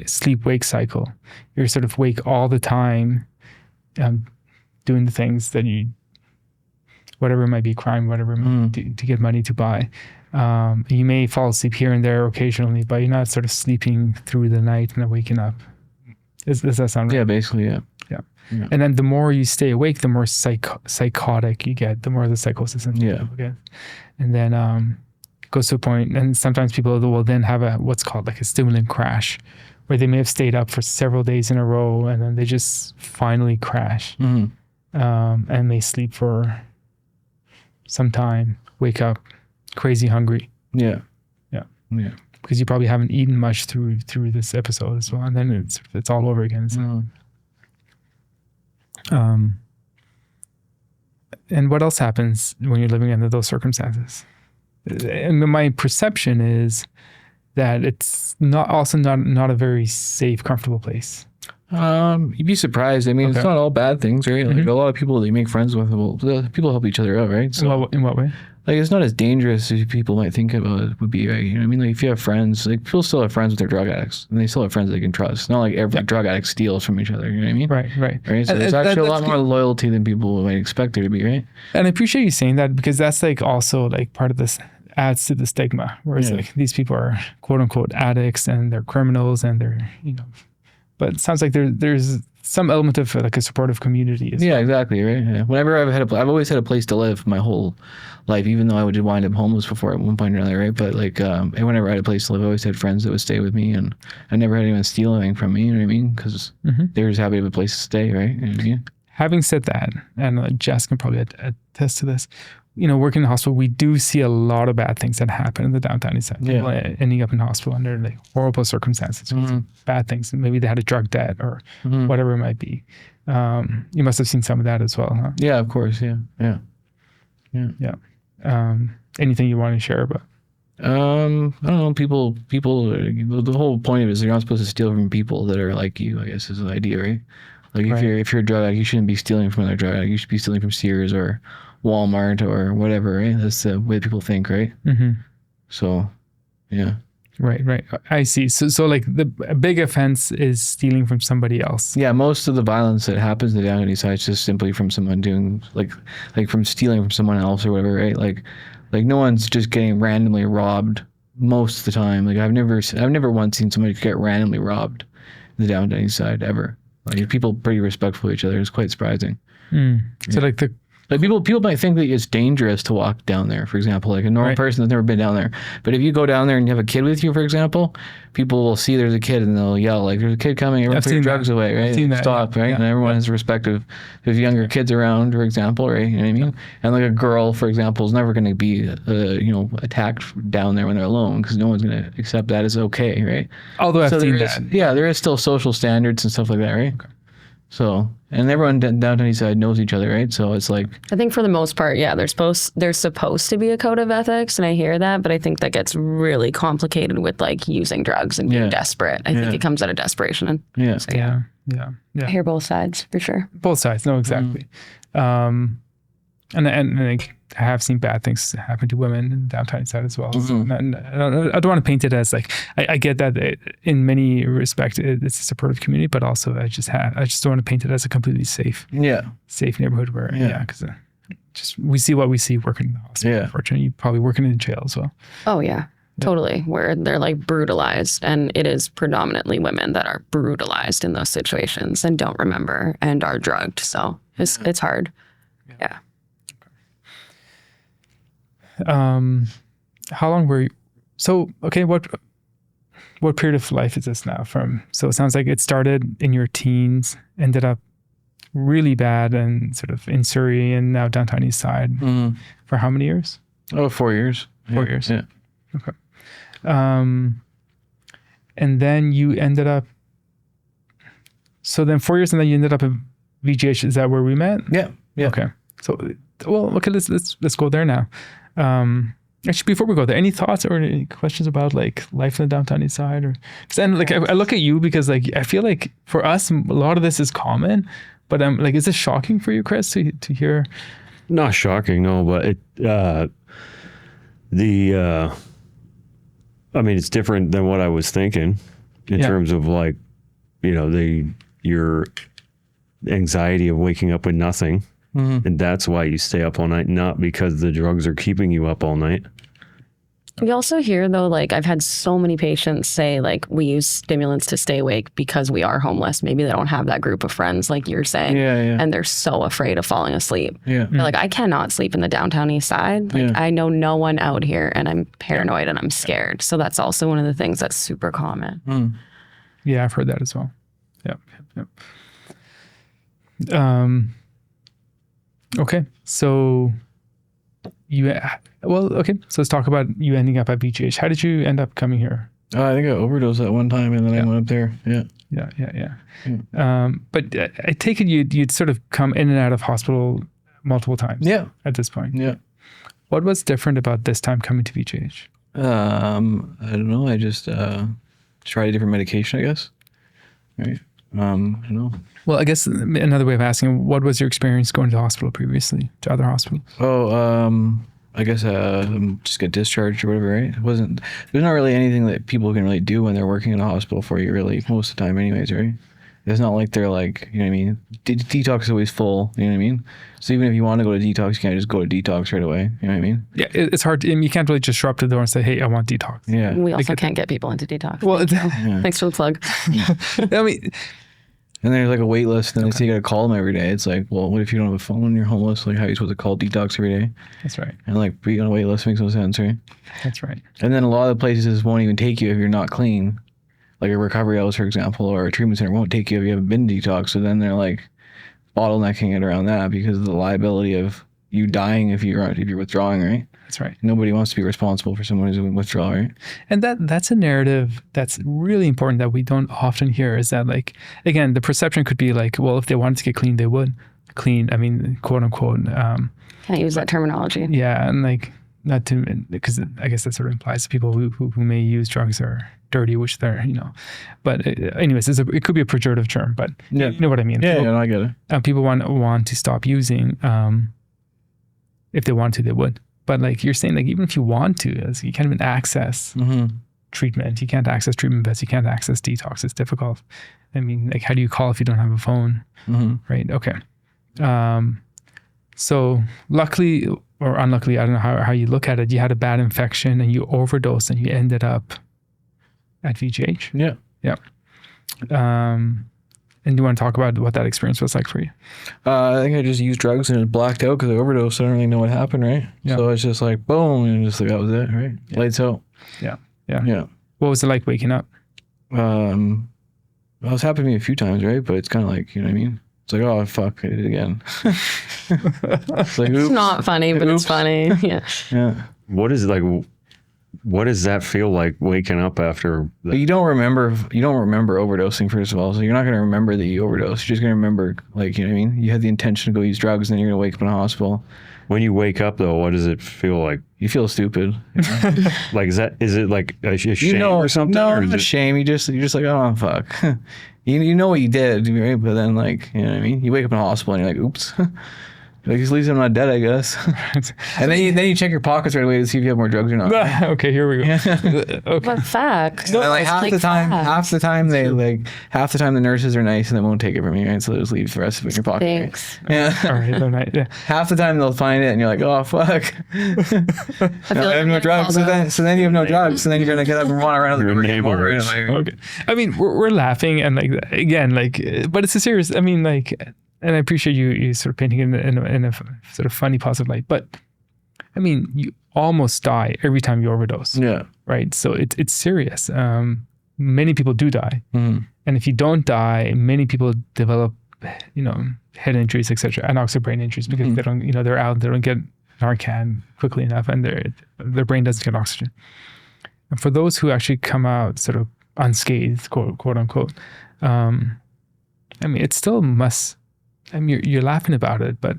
sleep-wake cycle. You're sort of wake all the time, doing the things that you, whatever it might be, crime, whatever it might be, to get money to buy. You may fall asleep here and there occasionally, but you're not sort of sleeping through the night and then waking up. Does that sound right? Yeah, basically, yeah. Yeah. And then the more you stay awake, the more psychotic you get, the more the psychosis symptoms you get. And then it goes to a point, and sometimes people will then have what's called like a stimulant crash, where they may have stayed up for several days in a row, and then they just finally crash. And they sleep for some time, wake up crazy hungry. Yeah. Because you probably haven't eaten much through this episode as well, and then it's all over again. So. And what else happens when you're living under those circumstances? And my perception is that it's not a very safe, comfortable place. You'd be surprised. I mean, it's not all bad things, right? Like a lot of people that you make friends with, people help each other out, right? So, in what way? Like, it's not as dangerous as people might think about it would be, right? You know what I mean? Like, if you have friends, like, people still have friends with their drug addicts, and they still have friends they can trust. It's not like every drug addict steals from each other, you know what I mean? Right. So there's actually a lot more loyalty than people might expect there to be, right? And I appreciate you saying that, because that's like also like part of this adds to the stigma, where it's like these people are quote unquote addicts and they're criminals and they're, but it sounds like there's some element of like a supportive community. Yeah, exactly. Right. Yeah. Whenever I've always had a place to live my whole life, even though I would wind up homeless before at one point or another. Right. But like, whenever I had a place to live, I always had friends that would stay with me, and I never had anyone steal anything from me. You know what I mean? Because they were just happy to have a place to stay. Right. You know what I mean? Having said that, and Jess can probably attest to this, working in the hospital, we do see a lot of bad things that happen in the downtown east side. People ending up in hospital under like horrible circumstances, bad things. Maybe they had a drug debt or whatever it might be. You must have seen some of that as well, huh? Yeah, of course. Yeah. Anything you want to share about? I don't know. People. The whole point of it is you're not supposed to steal from people that are like you, I guess, is the idea, right? Like if you're a drug addict, you shouldn't be stealing from another drug addict. You should be stealing from Sears or Walmart or whatever, right? That's the way people think, right? So, yeah. Right. I see. So like the big offense is stealing from somebody else. Yeah, most of the violence that happens in the downtown east side is just simply from someone doing like from stealing from someone else or whatever, right? Like no one's just getting randomly robbed most of the time. Like I've never once seen somebody get randomly robbed in the downtown east side ever. Like people pretty respectful of each other. It's quite surprising. So like people might think that it's dangerous to walk down there, for example, like a normal person that's never been down there. But if you go down there and you have a kid with you, for example, people will see there's a kid and they'll yell like, "There's a kid coming! Everyone put your drugs away!" Right? Stop! Right? Yeah. And everyone has respect of if younger kids around, for example, right? You know what I mean? And like a girl, for example, is never going to be attacked down there when they're alone, because no one's going to accept that as okay, right? Although I've seen that. Yeah, there is still social standards and stuff like that, right? Okay. So, and everyone downtown east side knows each other, right? So it's like, I think for the most part, there's supposed to be a code of ethics, and I hear that, but I think that gets really complicated with like using drugs and being desperate. I think it comes out of desperation. Yeah. I hear both sides for sure. Both sides, no, exactly. And I have seen bad things happen to women in the downtown east side as well. So, and I don't want to paint it as like, I get that in many respects it's a supportive community, but also I just don't want to paint it as a completely safe neighborhood where, because we see what we see working in the hospital. Unfortunately, you probably working in jail as well. Oh yeah. Totally, where they're like brutalized, and it is predominantly women that are brutalized in those situations and don't remember and are drugged. So it's hard. Yeah. How long were you? So, okay, what period of life is this now from? So it sounds like it started in your teens, ended up really bad and sort of in Surrey and now downtown east side for how many years? 4 years. 4 years. Yeah. Okay. And then you ended up, so then 4 years and then you ended up at VGH. Is that where we met? Yeah. Okay. So, well, okay, let's go there now. Actually, before we go there, any thoughts or any questions about like life in the downtown east side? Or, and like I look at you because like I feel like for us a lot of this is common, but like, is this shocking for you, Chris, to hear? Not shocking, no, but it I mean, it's different than what I was thinking in terms of like, your anxiety of waking up with nothing. And that's why you stay up all night, not because the drugs are keeping you up all night. We also hear, though, like I've had so many patients say, like, we use stimulants to stay awake because we are homeless. Maybe they don't have that group of friends, like you're saying. Yeah. And they're so afraid of falling asleep. Yeah. They're like, I cannot sleep in the downtown east side. Like, I know no one out here and I'm paranoid and I'm scared. So that's also one of the things that's super common. Yeah, I've heard that as well. Yep. Okay. So so let's talk about you ending up at BGH. How did you end up coming here? I think I overdosed at one time, and then I went up there. Yeah. But I take it you'd sort of come in and out of hospital multiple times. Yeah. At this point. Yeah. What was different about this time coming to BGH? I don't know. I just tried a different medication, I guess. Right. I don't know. Well, I guess another way of asking, what was your experience going to the hospital previously, to other hospitals? I guess just get discharged or whatever, right? There's not really anything that people can really do when they're working in a hospital for you, really, most of the time anyways, right? It's not like they're like, you know what I mean? Detox is always full, you know what I mean? So even if you want to go to detox, you can't just go to detox right away, you know what I mean? Yeah, it's hard. You can't really just show up to the door and say, hey, I want detox. Yeah. We also can't get people into detox. Well, Thanks for the plug. I mean... And there's like a wait list, and they say you got to call them every day. It's like, well, what if you don't have a phone and you're homeless? Like, how are you supposed to call detox every day? That's right. And like, being on a wait list makes no sense, right? That's right. And then a lot of the places won't even take you if you're not clean. Like a recovery house, for example, or a treatment center won't take you if you haven't been detoxed. So then they're like bottlenecking it around that because of the liability of you dying if you're withdrawing, right? That's right. Nobody wants to be responsible for someone who's in withdrawal, right? And that's a narrative that's really important that we don't often hear, is that, like, again, the perception could be like, well, if they wanted to get clean, they would. Clean, I mean, quote unquote. Can't use that terminology. Yeah, and like, not to, because I guess that sort of implies to people who may use drugs are dirty, which they're, But anyways, it could be a pejorative term, but you know what I mean. Yeah, no, I get it. People want to stop using. If they want to, they would. But like you're saying, like even if you want to, you can't even access treatment. You can't access treatment beds. You can't access detox. It's difficult. I mean, like how do you call if you don't have a phone? Right? Okay. So luckily or unluckily, I don't know how you look at it, you had a bad infection and you overdosed and you ended up at VGH. Yeah. And do you want to talk about what that experience was like for you? I think I just used drugs and it blacked out because I overdosed. I don't really know what happened, right? Yeah. So it's just like, boom, and just like, that was it, right? Yeah. Lights out. Yeah. What was it like waking up? Well, it's happened to me a few times, right? But it's kind of like, you know what I mean? It's like, oh, fuck, I did it again. It's like, oops. It's not funny, but it's funny. Yeah. What does that feel like waking up after? But you don't remember overdosing, first of all. So you're not going to remember that you overdosed. You're just going to remember, like, you know what I mean? You had the intention to go use drugs, and then you're going to wake up in a hospital. When you wake up, though, what does it feel like? You feel stupid. Like, is it like a shame or something? No, or it's a shame. You're just like, oh, fuck. You know what you did, right? But then, like, you know what I mean? You wake up in a hospital and you're like, oops. Like, at least I'm not dead, I guess. And then you check your pockets right away to see if you have more drugs or not. Okay, here we go. Okay. But facts. And like half the time facts. the nurses are nice and they won't take it from you, right? So they'll just leave the rest of it in your pocket. right? Thanks. Yeah. All right, all right. Yeah. Half the time they'll find it and you're like, oh fuck. I feel I have no drugs. So then you have no drugs. And then you're gonna get up and run around the Your door. name Right? hurts. Like, Okay. I mean, we're laughing and like again, like, but it's a serious. I mean, like, and I appreciate you sort of painting it in a sort of funny, positive light. But I mean, you almost die every time you overdose. Yeah. Right. So it's serious. Many people do die, Mm-hmm. and if you don't die, many people develop, head injuries, etc., and also brain injuries because they don't, they're out, they don't get Narcan quickly enough, and their brain doesn't get oxygen. And for those who actually come out sort of unscathed, quote unquote, I mean, it still must. I mean, you're laughing about it, but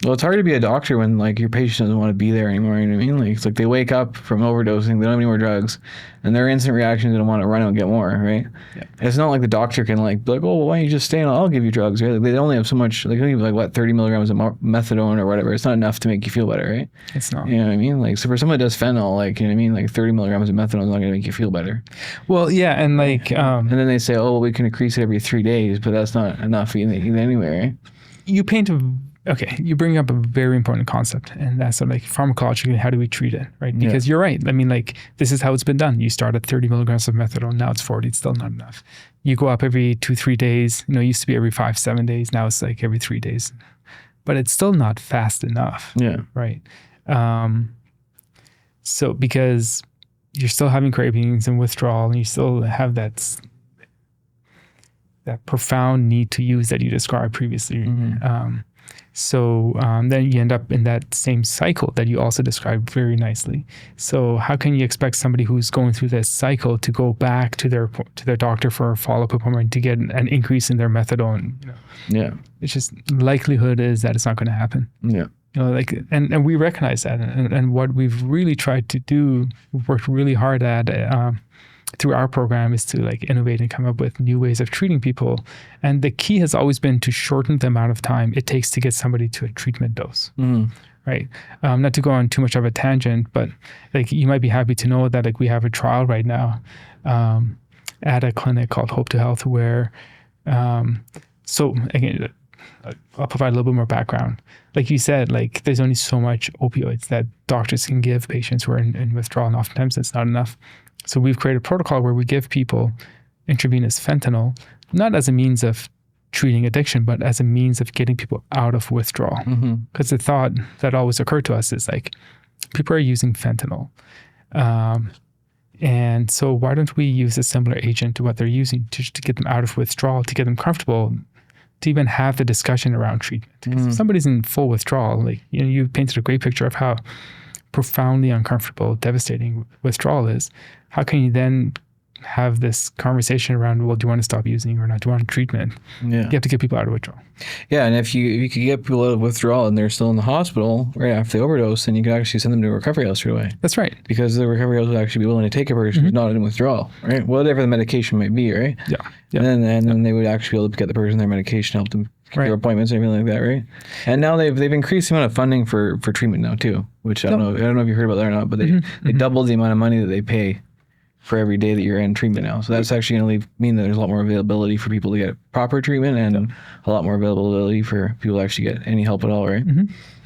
Well, it's hard to be a doctor when like your patient doesn't want to be there anymore. You know what I mean? Like it's like they wake up from overdosing, they don't have any more drugs, and their instant reaction is to want to run out and get more, right? Yeah. It's not like the doctor can like be like, oh, well, why don't you just stay and I'll give you drugs, right? Like they only have so much. Like they give like what 30 milligrams of methadone or whatever. It's not enough to make you feel better, right? It's not. You know what I mean? Like so for someone that does fentanyl, like you know what I mean, like 30 milligrams of methadone is not going to make you feel better. Well, yeah, and like And then they say, oh, well, we can increase it every 3 days, but that's not enough anyway, right? you paint you bring up a very important concept, and that's sort of like pharmacologically, how do we treat it, right? Because you're right. I mean, like this is how it's been done. You start at 30 milligrams of methadone, now it's 40. It's still not enough. You go up every 2-3 days. You know, it used to be every 5-7 days. Now it's like every 3 days, but it's still not fast enough. Yeah. Right. So because you're still having cravings and withdrawal, and you still have that profound need to use that you described previously. So then you end up in that same cycle that you also described very nicely. So how can you expect somebody who's going through this cycle to go back to their doctor for a follow-up appointment to get an increase in their methadone? You know? Yeah. It's just likelihood is that it's not going to happen. Yeah. You know, like, and we recognize that, and what we've really tried to do, we've worked really hard at through our program, is to like innovate and come up with new ways of treating people. And the key has always been to shorten the amount of time it takes to get somebody to a treatment dose. Right. Not to go on too much of a tangent, but like you might be happy to know that like we have a trial right now at a clinic called Hope to Health, where so again, I'll provide a little bit more background. Like you said, like there's only so much opioids that doctors can give patients who are in withdrawal, and oftentimes it's not enough. So we've created a protocol where we give people intravenous fentanyl, not as a means of treating addiction, but as a means of getting people out of withdrawal. Because the thought that always occurred to us is like, people are using fentanyl. And so why don't we use a similar agent to what they're using to get them out of withdrawal, to get them comfortable, to even have the discussion around treatment. Because if somebody's in full withdrawal, like, you know, you painted a great picture of how profoundly uncomfortable, devastating withdrawal is. How can you then have this conversation around, well, do you want to stop using or not? Do you want treatment? Yeah. You have to get people out of withdrawal. Yeah, and if you could get people out of withdrawal and they're still in the hospital right after they overdose, then you could actually send them to a recovery house right away. That's right. Because the recovery house would actually be willing to take a person who's not in withdrawal, right? Whatever the medication might be, right? Yeah. And then they would actually be able to get the person their medication, help them get their appointments and everything like that, right? And now they've increased the amount of funding for treatment now too, which I don't know if you heard about that or not, but they doubled the amount of money that they pay for every day that you're in treatment now. So that's actually going to mean that there's a lot more availability for people to get proper treatment and a lot more availability for people to actually get any help at all, right?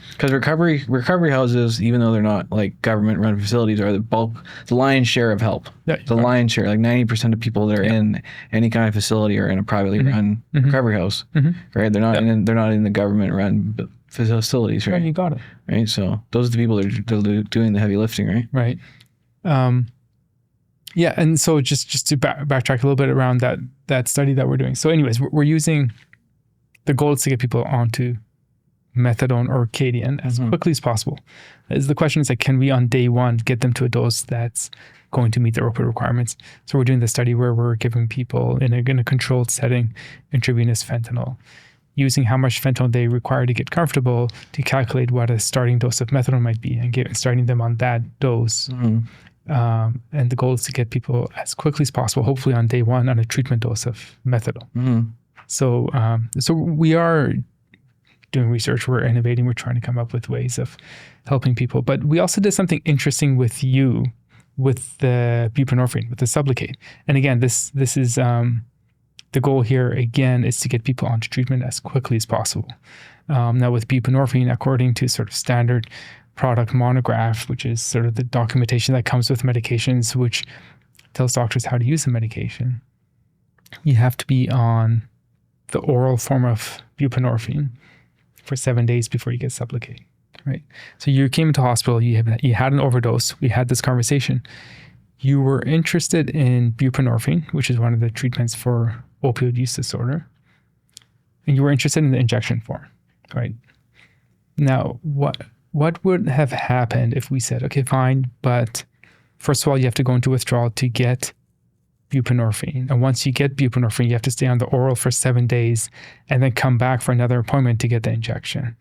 Because recovery houses, even though they're not like government run facilities, are the lion's share of help. The lion's share, like 90% of people that are in any kind of facility are in a privately run recovery house, right? They're not in the government run facilities, right? You got it. Right. So those are the people that are doing the heavy lifting, right? Right. Yeah, and so just to backtrack a little bit around that study that we're doing. So anyways, we're using, the goal is to get people onto methadone or Cadian as quickly as possible. The question is like, can we on day one get them to a dose that's going to meet their opioid requirements? So we're doing the study where we're giving people in a controlled setting intravenous fentanyl, using how much fentanyl they require to get comfortable to calculate what a starting dose of methadone might be, and starting them on that dose. And the goal is to get people as quickly as possible, hopefully on day one, on a treatment dose of methadone. So we are doing research, we're innovating, we're trying to come up with ways of helping people. But we also did something interesting with you, with the buprenorphine, with the Sublocade. And again, this is the goal here, again, is to get people onto treatment as quickly as possible. Now with buprenorphine, according to sort of standard product monograph, which is sort of the documentation that comes with medications, which tells doctors how to use the medication, you have to be on the oral form of buprenorphine for 7 days before you get Sublocade, right? So you came into hospital, you had an overdose, we had this conversation. You were interested in buprenorphine, which is one of the treatments for opioid use disorder, and you were interested in the injection form, right? Now, what would have happened if we said, okay, fine, but first of all, you have to go into withdrawal to get buprenorphine. And once you get buprenorphine, you have to stay on the oral for 7 days and then come back for another appointment to get the injection.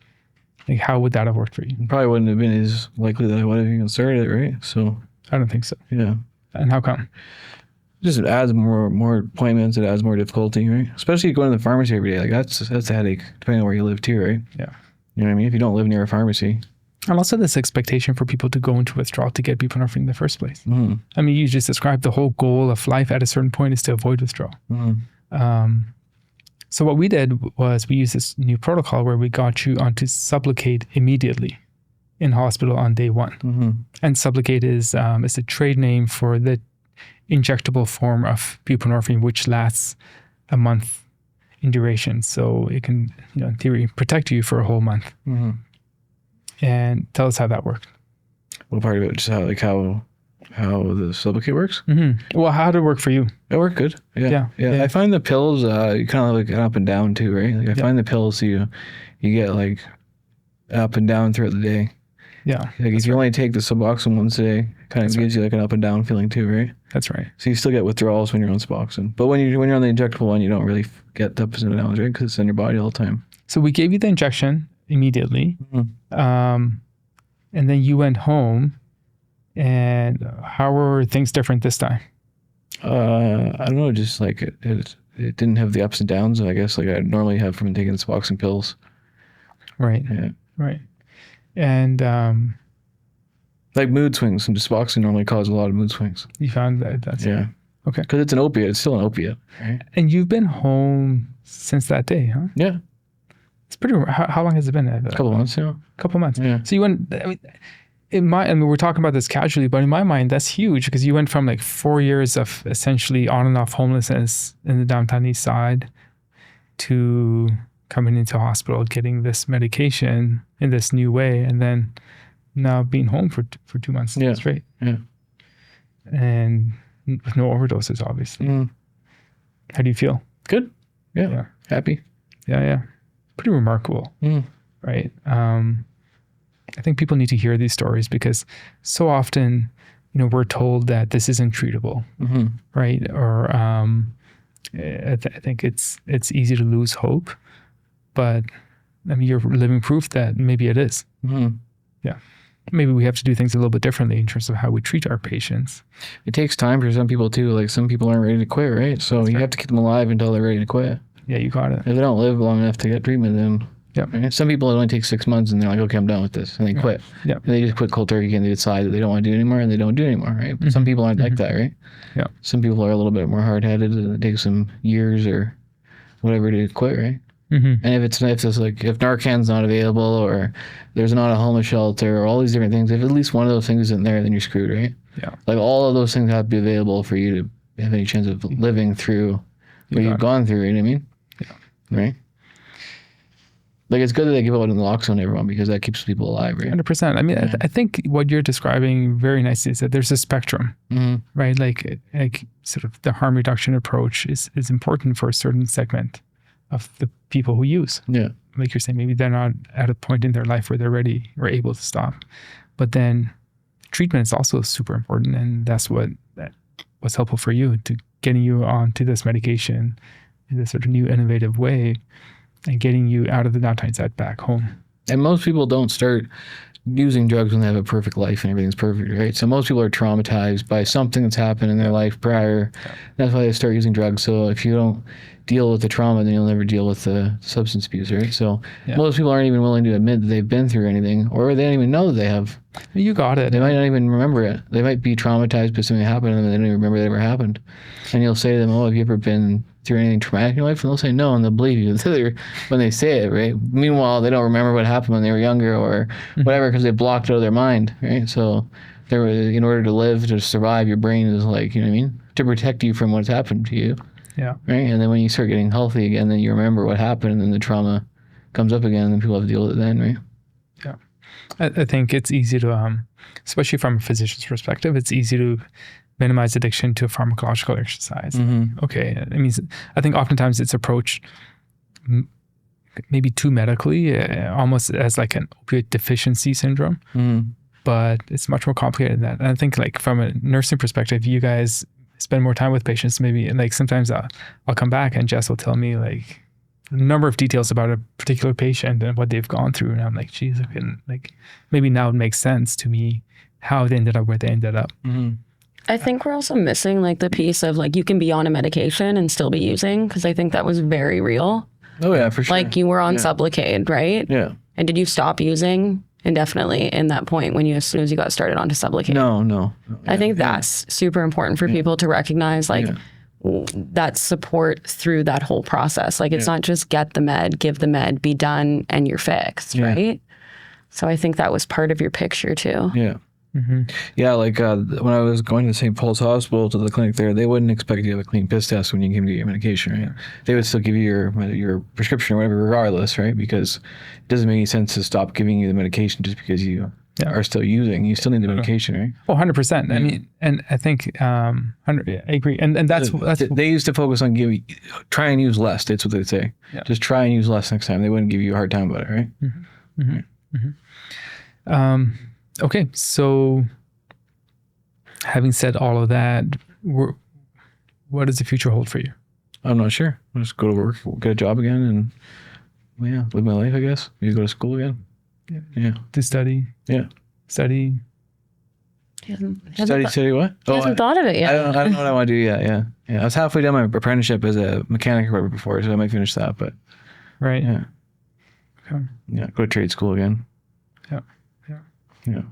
Like, how would that have worked for you? Probably wouldn't have been as likely that I would have even started it, right? So I don't think so. yeah, And how come? just it adds more appointments. It adds more difficulty, right? Especially going to the pharmacy every day. Like that's a headache, depending on where you live too, right? Yeah. You know what I mean? If you don't live near a pharmacy. And also this expectation for people to go into withdrawal to get buprenorphine in the first place. Mm-hmm. I mean, you just described the whole goal of life at a certain point is to avoid withdrawal. Mm-hmm. So what we did was we used this new protocol where we got you onto Sublocade immediately in hospital on day one. Mm-hmm. And Sublocade is a trade name for the injectable form of buprenorphine, which lasts a month in duration. So it can, in theory, protect you for a whole month. Mm-hmm. And tell us how that worked. What part of it? Just how the Sublocade works? Mm-hmm. Well, how did it work for you? It worked good. Yeah. I find the pills, you kind of like an up and down too, right? Like I find the pills you get like up and down throughout the day. Yeah. Like if you only take the Suboxone once a day, it kind of gives you like an up and down feeling too, right? That's right. So you still get withdrawals when you're on Suboxone, but when you're on the injectable one, you don't really get the ups and downs, right? Because it's in your body all the time. So we gave you the injection immediately, Mm-hmm. and then you went home. And how were things different this time? I don't know, just like it didn't have the ups and downs, I guess, like I normally have from taking Suboxone pills. Right. Yeah. Right. And like mood swings, and Suboxone normally cause a lot of mood swings. you found that's Yeah. Okay. Because it's an opiate. It's still an opiate, right? And you've been home since that day, huh? Yeah. It's pretty. How long has it been? A couple months, yeah. Couple months. Yeah. So you went. I mean, we're talking about this casually, but in my mind, that's huge because you went from like 4 years of essentially on and off homelessness in the downtown east side to coming into hospital, getting this medication in this new way, and then now being home for 2 months straight. Yeah. And with no overdoses, obviously. Mm. How do you feel? Good. Yeah. Yeah. Happy. Yeah. Pretty remarkable, right? I think people need to hear these stories because so often, we're told that this isn't treatable, right? Or I think it's easy to lose hope, but I mean, you're living proof that maybe it is. Yeah. Maybe we have to do things a little bit differently in terms of how we treat our patients. It takes time for some people too. Like some people aren't ready to quit, right? So you have to keep them alive until they're ready to quit. Yeah, you got it. If they don't live long enough to get treatment, then right? Some people it only takes 6 months and they're like, okay, I'm done with this, and they quit. Yeah. And they just quit cold turkey and they decide that they don't want to do it anymore, and they don't do it anymore, right? But some people aren't like that, right? Yeah. Some people are a little bit more hard-headed and it takes them years or whatever to quit, right? And if Narcan's not available or there's not a homeless shelter or all these different things, if at least one of those things isn't there, then you're screwed, right? Yeah. Like all of those things have to be available for you to have any chance of living through what you've gone through, you know what I mean? Yeah. Right? Like it's good that they give out naloxone to everyone because that keeps people alive, right? 100%. I mean, I think what you're describing very nicely is that there's a spectrum, right? Like sort of the harm reduction approach is important for a certain segment of the people who use. Yeah. Like you're saying, maybe they're not at a point in their life where they're ready or able to stop. But then treatment is also super important. And that's what was helpful for you to getting you onto this medication in this sort of new innovative way and getting you out of the downtown side back home. And most people don't start using drugs when they have a perfect life and everything's perfect, right? So most people are traumatized by something that's happened in their life prior. That's why they start using drugs. So if you don't deal with the trauma, then you'll never deal with the substance abuse, right? So most people aren't even willing to admit that they've been through anything, or they don't even know that they have. You got it. They might not even remember it. They might be traumatized by something that happened and they don't even remember that ever happened. And you'll say to them, oh, have you ever been through anything traumatic in your life? And they'll say no, and they'll believe you when they say it, right? Meanwhile, they don't remember what happened when they were younger or whatever because they blocked it out of their mind, right? So in order to live, to survive, your brain is like, you know what I mean? To protect you from what's happened to you. Yeah. Right? And then when you start getting healthy again, then you remember what happened and then the trauma comes up again and then people have to deal with it then, right? Yeah. I think it's easy to, especially from a physician's perspective, it's easy to minimize addiction to pharmacological exercise. Okay. I mean, I think oftentimes it's approached maybe too medically, almost as like an opioid deficiency syndrome, but it's much more complicated than that. And I think like from a nursing perspective, you guys spend more time with patients maybe, and like sometimes I'll come back and Jess will tell me like, a number of details about a particular patient and what they've gone through, and I'm like, geez, okay, like maybe now it makes sense to me how they ended up where they ended up. I think we're also missing like the piece of like you can be on a medication and still be using, because I think that was very real. Oh yeah, for sure. Like you were on Sublocade, right? Yeah. And did you stop using indefinitely in that point when as soon as you got started onto Sublocade? No. I think that's super important for people to recognize, like that support through that whole process. Like it's not just get the med, give the med, be done, and you're fixed, right? So I think that was part of your picture too. Yeah. Yeah, like when I was going to St. Paul's Hospital to the clinic there, they wouldn't expect you to have a clean piss test when you came to get your medication, right? They would still give you your prescription or whatever regardless, right? Because it doesn't make any sense to stop giving you the medication just because you are still using. You still need the medication, right? Oh, 100%. I mean, and I think, I agree. And that's they used to focus on try and use less. That's what they'd say. Yeah. Just try and use less next time. They wouldn't give you a hard time about it, right? Okay, so having said all of that, what does the future hold for you? I'm not sure. I'll just go to work, get a job again, and live my life, I guess. Maybe go to school again. Yeah. To study? Yeah. Study? He hasn't Study what? He hasn't thought of it yet. I don't know what I want to do yet, yeah. I was halfway done my apprenticeship as a mechanic or whatever before, so I might finish that, but... Right. Yeah. Okay. Yeah, go to trade school again. Yeah.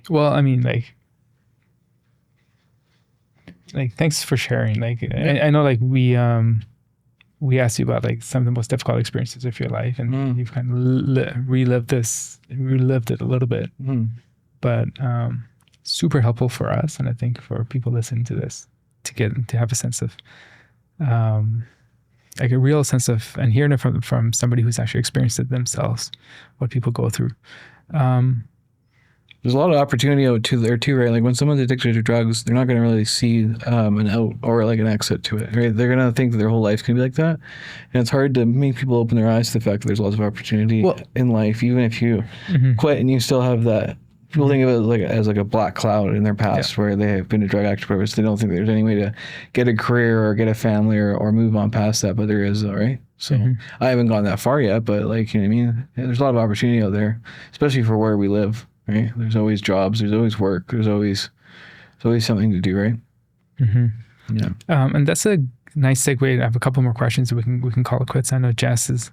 Well, I mean, like thanks for sharing. Like, I know, like we asked you about like some of the most difficult experiences of your life, and you've kind of relived it a little bit. But super helpful for us, and I think for people listening to this to have a sense of like a real sense of, and hearing it from somebody who's actually experienced it themselves, what people go through. There's a lot of opportunity out there too, right? Like when someone's addicted to drugs, they're not going to really see an out or like an exit to it, right? They're going to think that their whole life's going to be like that. And it's hard to make people open their eyes to the fact that there's lots of opportunity in life, even if you quit and you still have that. People think of it as like a black cloud in their past where they have been a drug addict, but they don't think there's any way to get a career or get a family or move on past that, but there is, though, right? So I haven't gone that far yet, but like, you know what I mean? Yeah, there's a lot of opportunity out there, especially for where we live, right? There's always jobs, there's always work, there's always something to do, right? Yeah. And that's a nice segue. I have a couple more questions. We can call it quits. I know Jess is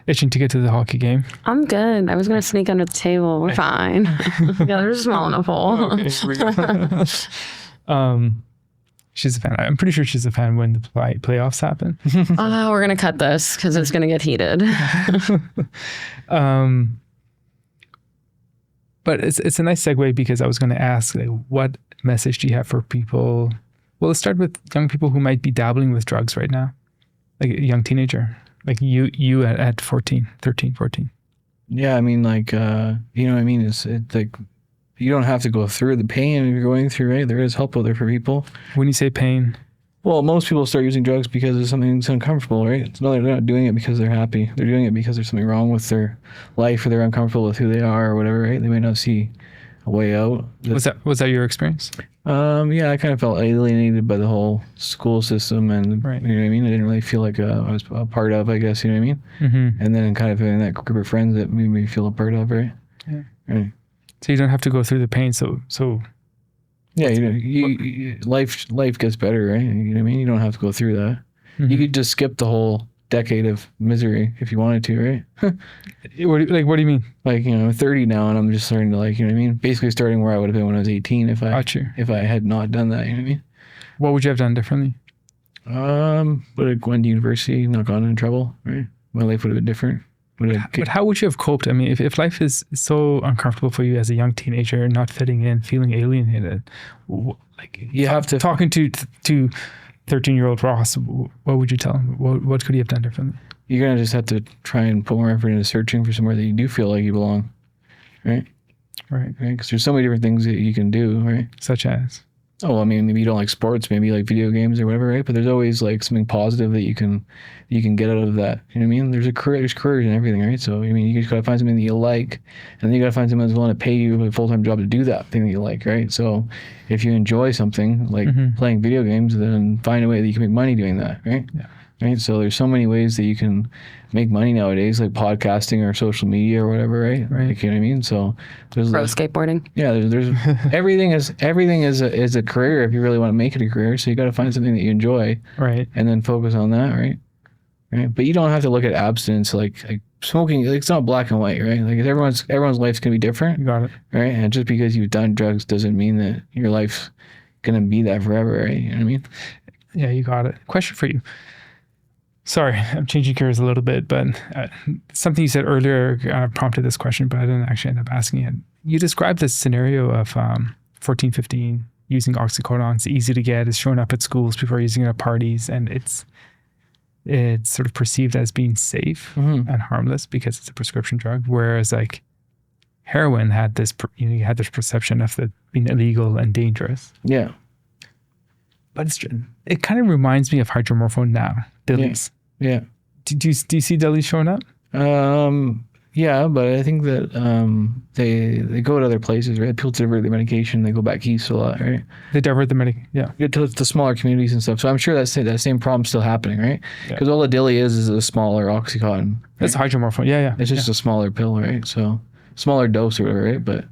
itching to get to the hockey game. I'm good. I was going to sneak under the table. We're fine. Yeah, they're small enough hole. Okay, she's a fan. I'm pretty sure she's a fan when the playoffs happen. We're going to cut this because it's going to get heated. But it's a nice segue because I was going to ask, like, what message do you have for people? Well, let's start with young people who might be dabbling with drugs right now, like a young teenager, like you at 13, 14. Yeah, I mean, like, you know what I mean? It's like, you don't have to go through the pain you're going through, right? There is help out there for people. When you say pain? Well, most people start using drugs because of something that's uncomfortable, right? They're not doing it because they're happy. They're doing it because there's something wrong with their life or they're uncomfortable with who they are or whatever, right? They may not see a way out. Was that your experience? Yeah, I kind of felt alienated by the whole school system and, you know what I mean? I didn't really feel like I was a part of, I guess, you know what I mean? Mm-hmm. And then kind of having that group of friends that made me feel a part of, right? Yeah. Right. So you don't have to go through the pain, so yeah, you life gets better, right? You know what I mean? You don't have to go through that. Mm-hmm. You could just skip the whole decade of misery if you wanted to, right? What do you mean? Like, you know, I'm 30 now and I'm just starting to, like, you know what I mean? Basically starting where I would have been when I was 18 if I had not done that, you know what I mean? What would you have done differently? Would have gone to university, not gotten in trouble, right? My life would have been different. But how would you have coped? I mean, if life is so uncomfortable for you as a young teenager, not fitting in, feeling alienated, like you have to talking to 13-year-old Ross, what would you tell him? What could he have done differently? You're gonna just have to try and put more effort into searching for somewhere that you do feel like you belong, right? Right. Because there's so many different things that you can do, right? Such as Oh, I mean, maybe you don't like sports, maybe you like video games or whatever, right? But there's always like something positive that you can get out of that. You know what I mean? There's careers and everything, right? So I mean, you just gotta find something that you like, and then you gotta find someone that's willing to pay you a full-time job to do that thing that you like, right? So if you enjoy something like playing video games, then find a way that you can make money doing that, right? Yeah. Right. So there's so many ways that you can make money nowadays, like podcasting or social media or whatever, right? Right. Like, you know what I mean? So there's Pro like, skateboarding. yeah, there's everything is a career if you really want to make it a career. So you got to find something that you enjoy, Right. and then focus on that, right? Right. But you don't have to look at abstinence like smoking. Like, it's not black and white, right? Like everyone's life's gonna be different, You got it. right? And just because you've done drugs doesn't mean that your life's gonna be that forever, right? You know what I mean? Yeah, you got it. Question for you. Sorry, I'm changing gears a little bit, but something you said earlier prompted this question, but I didn't actually end up asking it. You described this scenario of 14, 15 using oxycodone. It's easy to get. It's showing up at schools. People are using it at parties, and it's sort of perceived as being safe and harmless because it's a prescription drug. Whereas like heroin had this, you had this perception of it being illegal and dangerous. Yeah. But it kind of reminds me of hydromorphone now. Dillies. Yeah. Do you see dillies showing up? Yeah, but I think that they go to other places, right? People divert the medication, they go back east a lot, right? They divert the medication. Yeah. Get to the smaller communities and stuff. So I'm sure that same problem's still happening, right? Because all a dilly is a smaller Oxycontin. Right? That's hydromorphone. Yeah. It's just a smaller pill, right? So smaller dose or whatever, right? But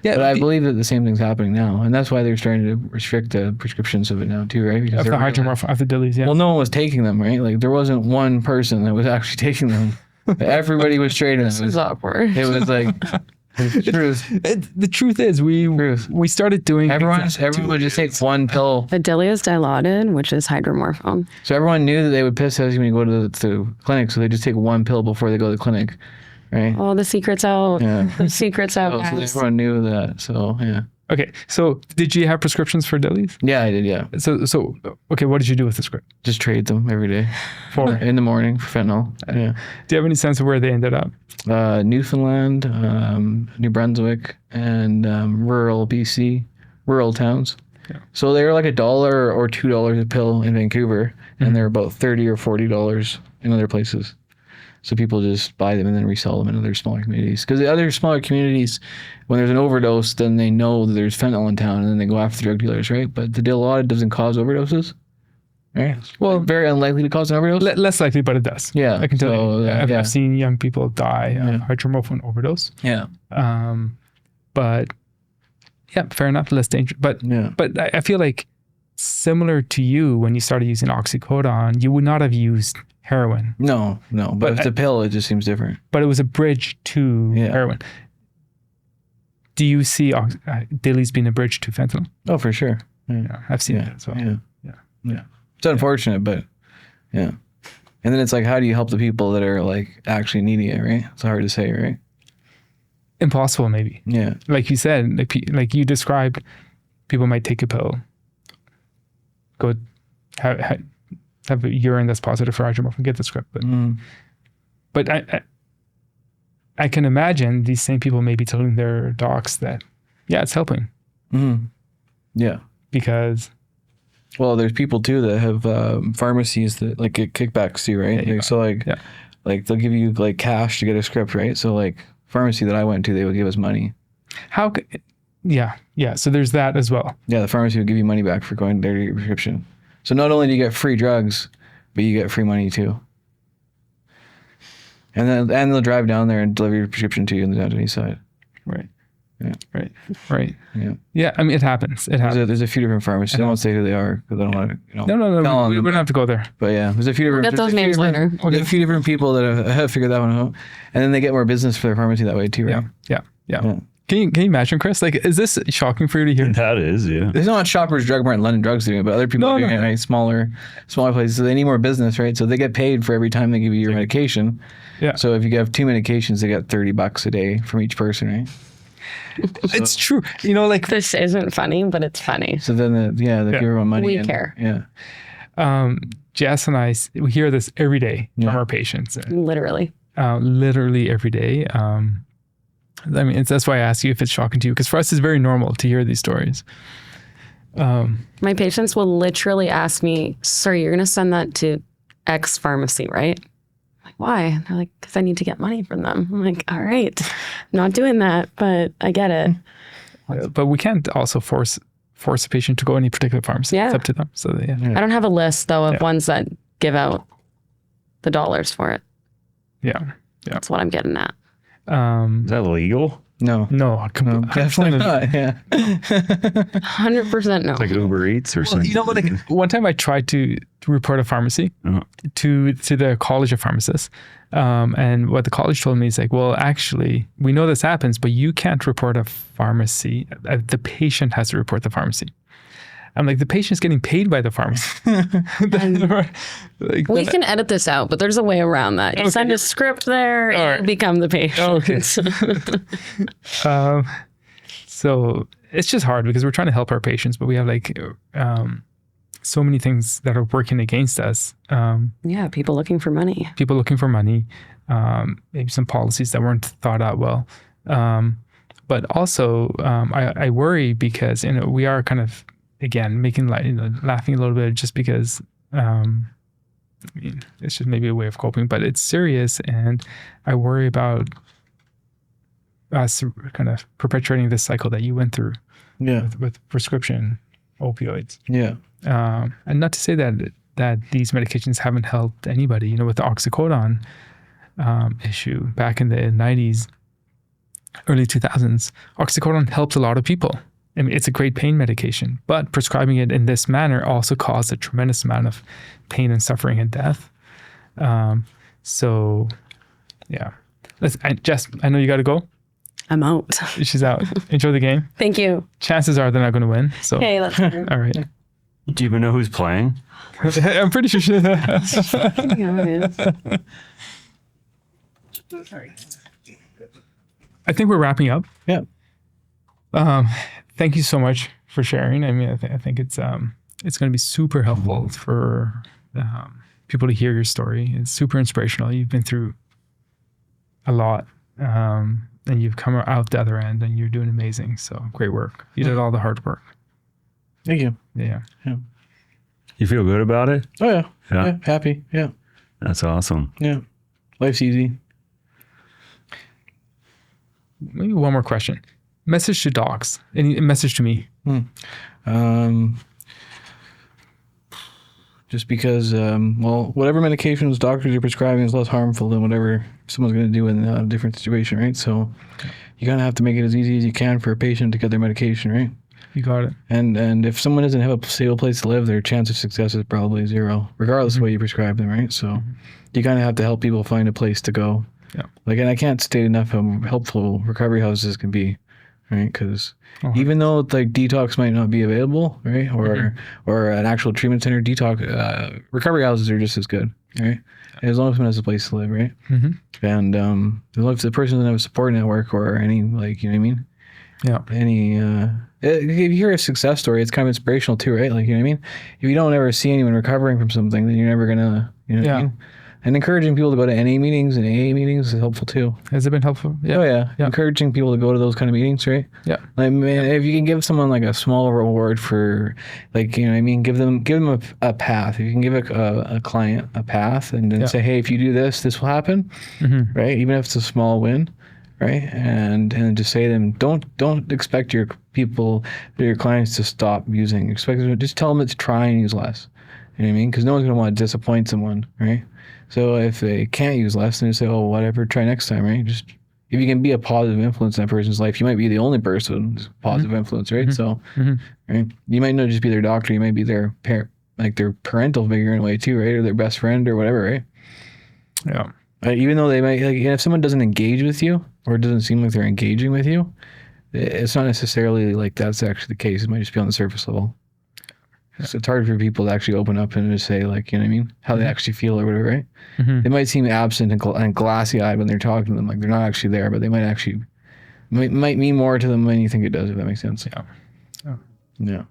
I believe that the same thing's happening now, and that's why they're starting to restrict the prescriptions of it now too, right? Because of the hydromorphone, of the dillies, yeah. Well, no one was taking them, right? Like there wasn't one person that was actually taking them. Everybody was trading them. This is awkward. It was like the truth. The truth is, we started doing. Everyone would just take one pill. Adelia is Dilaudid, which is hydromorphone. So everyone knew that they would piss as when you go to the clinic, so they just take one pill before they go to the clinic, right? Oh, the secret's out. Yeah. The secret's out, So guys. everyone knew that. So yeah. Okay, so did you have prescriptions for dillies? Yeah, I did. Yeah. So okay, what did you do with the script? Just trade them every day. For In the morning for fentanyl. Yeah. Do you have any sense of where they ended up? Newfoundland, New Brunswick, and rural BC, rural towns. Yeah. So they were like $1 or $2 a pill in Vancouver, and they're about $30 or $40 in other places. So people just buy them and then resell them in other smaller communities. Because the other smaller communities, when there's an overdose, then they know that there's fentanyl in town, and then they go after the drug dealers, right? But the Dilaudid doesn't cause overdoses, right? Well, very unlikely to cause an overdose. Less likely, but it does. Yeah, I can tell so, you. yeah. I've seen young people die of hydromorphone overdose. Yeah. But yeah, fair enough. Less dangerous. But I feel like similar to you, when you started using oxycodone, you would not have used heroin. No. But if the pill, it just seems different. But it was a bridge to heroin. Do you see dillies being a bridge to fentanyl? Oh, for sure. Yeah, I've seen that as well. Yeah. It's unfortunate, but yeah. And then it's like, how do you help the people that are like actually needing it, right? It's hard to say, right? Impossible, maybe. Yeah. Like you said, like you described, people might take a pill, go have a urine that's positive for hydromorphone, get the script. But I can imagine these same people may be telling their docs that, yeah, it's helping. Yeah. Because... Well, there's people too that have pharmacies that like get kickbacks too, right? Like they'll give you like cash to get a script, right? So like pharmacy that I went to, they would give us money. Yeah. So there's that as well. Yeah, the pharmacy would give you money back for going there to get your prescription. So not only do you get free drugs, but you get free money too. And they'll drive down there and deliver your prescription to you on the downtown east side. Right. Yeah. Right. Yeah. Yeah. I mean, it happens. There's a few different pharmacies. I won't say who they are because I don't want to. No. We don't have to go there. But yeah, there's a few different. Get those names later. There's a few different people that have figured that one out, and then they get more business for their pharmacy that way too, right? Yeah. Can you imagine, Chris? Like, is this shocking for you to hear? That is, yeah. There's not Shoppers Drug Mart and London Drugs doing it, but other people are doing it, right? Smaller places. So they need more business, right? So they get paid for every time they give you your medication. Yeah. So if you have 2 medications, they get $30 a day from each person, right? It's true. You know, like This isn't funny, but it's funny. So then, they give everyone money. We care. Yeah. Jess and I, we hear this every day from our patients. Literally. Literally every day. I mean, that's why I ask you if it's shocking to you, because for us, it's very normal to hear these stories. My patients will literally ask me, "Sir, you're going to send that to X pharmacy, right?" I'm like, "Why?" They're like, "Because I need to get money from them." I'm like, "All right, I'm not doing that, but I get it." But we can't also force a patient to go any particular pharmacy. Yeah. It's up to them. So yeah. I don't have a list though of Yeah. ones that give out the dollars for it. Yeah. That's what I'm getting at. Is that legal? No. No, No, definitely not. Yeah. 100% no. It's like Uber Eats or something. You know what? Like, one time I tried to report a pharmacy Uh-huh. to the College of Pharmacists. And what the college told me is like, well, actually, we know this happens, but you can't report a pharmacy. The patient has to report the pharmacy. I'm like, the patient's getting paid by the pharmacy. Like, We can edit this out, but there's a way around that. You Okay. send a script there, All right. you become the patient. Okay. So it's just hard because we're trying to help our patients, but we have like so many things that are working against us. Yeah, people looking for money. People looking for money, maybe some policies that weren't thought out well. But also, I worry because we are kind of again making laughing a little bit just because I mean, it's just maybe a way of coping, but it's serious, and I worry about us kind of perpetuating this cycle that you went through Yeah. with prescription opioids. Yeah. And not to say that these medications haven't helped anybody. With the oxycodone issue back in the 90s, early 2000s, oxycodone helped a lot of people. I mean, it's a great pain medication, but prescribing it in this manner also caused a tremendous amount of pain and suffering and death. So, yeah. Jess, I know you got to go. I'm out. She's out. Enjoy the game. Thank you. Chances are they're not going to win. So, Okay, let's go. all right. Do you even know who's playing? I'm pretty sure she Sorry. I think we're wrapping up. Yeah. Thank you so much for sharing. I mean, I think it's going to be super helpful for people to hear your story. It's super inspirational. You've been through a lot, and you've come out the other end, and you're doing amazing. So great work. You did all the hard work. Thank you. Yeah. You feel good about it? Oh yeah. Yeah. Yeah. Happy. Yeah. That's awesome. Yeah. Life's easy. Maybe one more question. Message to docs. Any message to me? Just because, whatever medications doctors are prescribing is less harmful than whatever someone's going to do in a different situation, right? So you kind of have to make it as easy as you can for a patient to get their medication, right? You got it. And if someone doesn't have a stable place to live, their chance of success is probably zero, regardless of what you prescribe them, right? So you kind of have to help people find a place to go. Yeah. And I can't state enough how helpful recovery houses can be, right? Because even though detox might not be available, right, or an actual treatment center, recovery houses are just as good, right? As long as someone has a place to live, right? And as long as the person doesn't have a support network or any you know what I mean? Yeah. Any if you hear a success story, it's kind of inspirational too, right? You know what I mean? If you don't ever see anyone recovering from something, then you're never gonna, you know what I mean? And encouraging people to go to NA meetings and AA meetings is helpful too. Has it been helpful? Yeah. Oh yeah. Encouraging people to go to those kind of meetings, right? Yeah. If you can give someone a small reward for, you know what I mean, give them a path. If you can give a client a path and then say, hey, if you do this, this will happen, right? Even if it's a small win, right? And just say to them, don't expect your clients to stop using. Just tell them to try and use less. You know what I mean? Because no one's gonna want to disappoint someone, right? So if they can't use less, then you say, oh, whatever, try next time, right? Just if you can be a positive influence in that person's life, you might be the only person who's a positive influence, right? So, right, you might not just be their doctor, you might be their parent, their parental figure in a way too, right? Or their best friend or whatever, right? Yeah. Even though they might, if someone doesn't engage with you or it doesn't seem like they're engaging with you, it's not necessarily that's actually the case. It might just be on the surface level. So it's hard for people to actually open up and just say, you know what I mean, how they actually feel or whatever, right? They might seem absent and glassy-eyed when they're talking to them, they're not actually there, but they might actually might mean more to them than you think it does, if that makes sense. Yeah.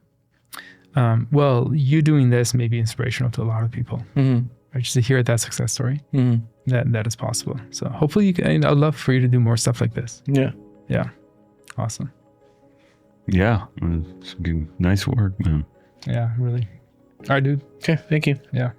Well, you doing this may be inspirational to a lot of people. Right? Just to hear that success story, that is possible. So hopefully I'd love for you to do more stuff like this. Yeah. Yeah. Awesome. Yeah, it's nice work, man. Yeah, really. All right, dude. Okay, thank you. Yeah.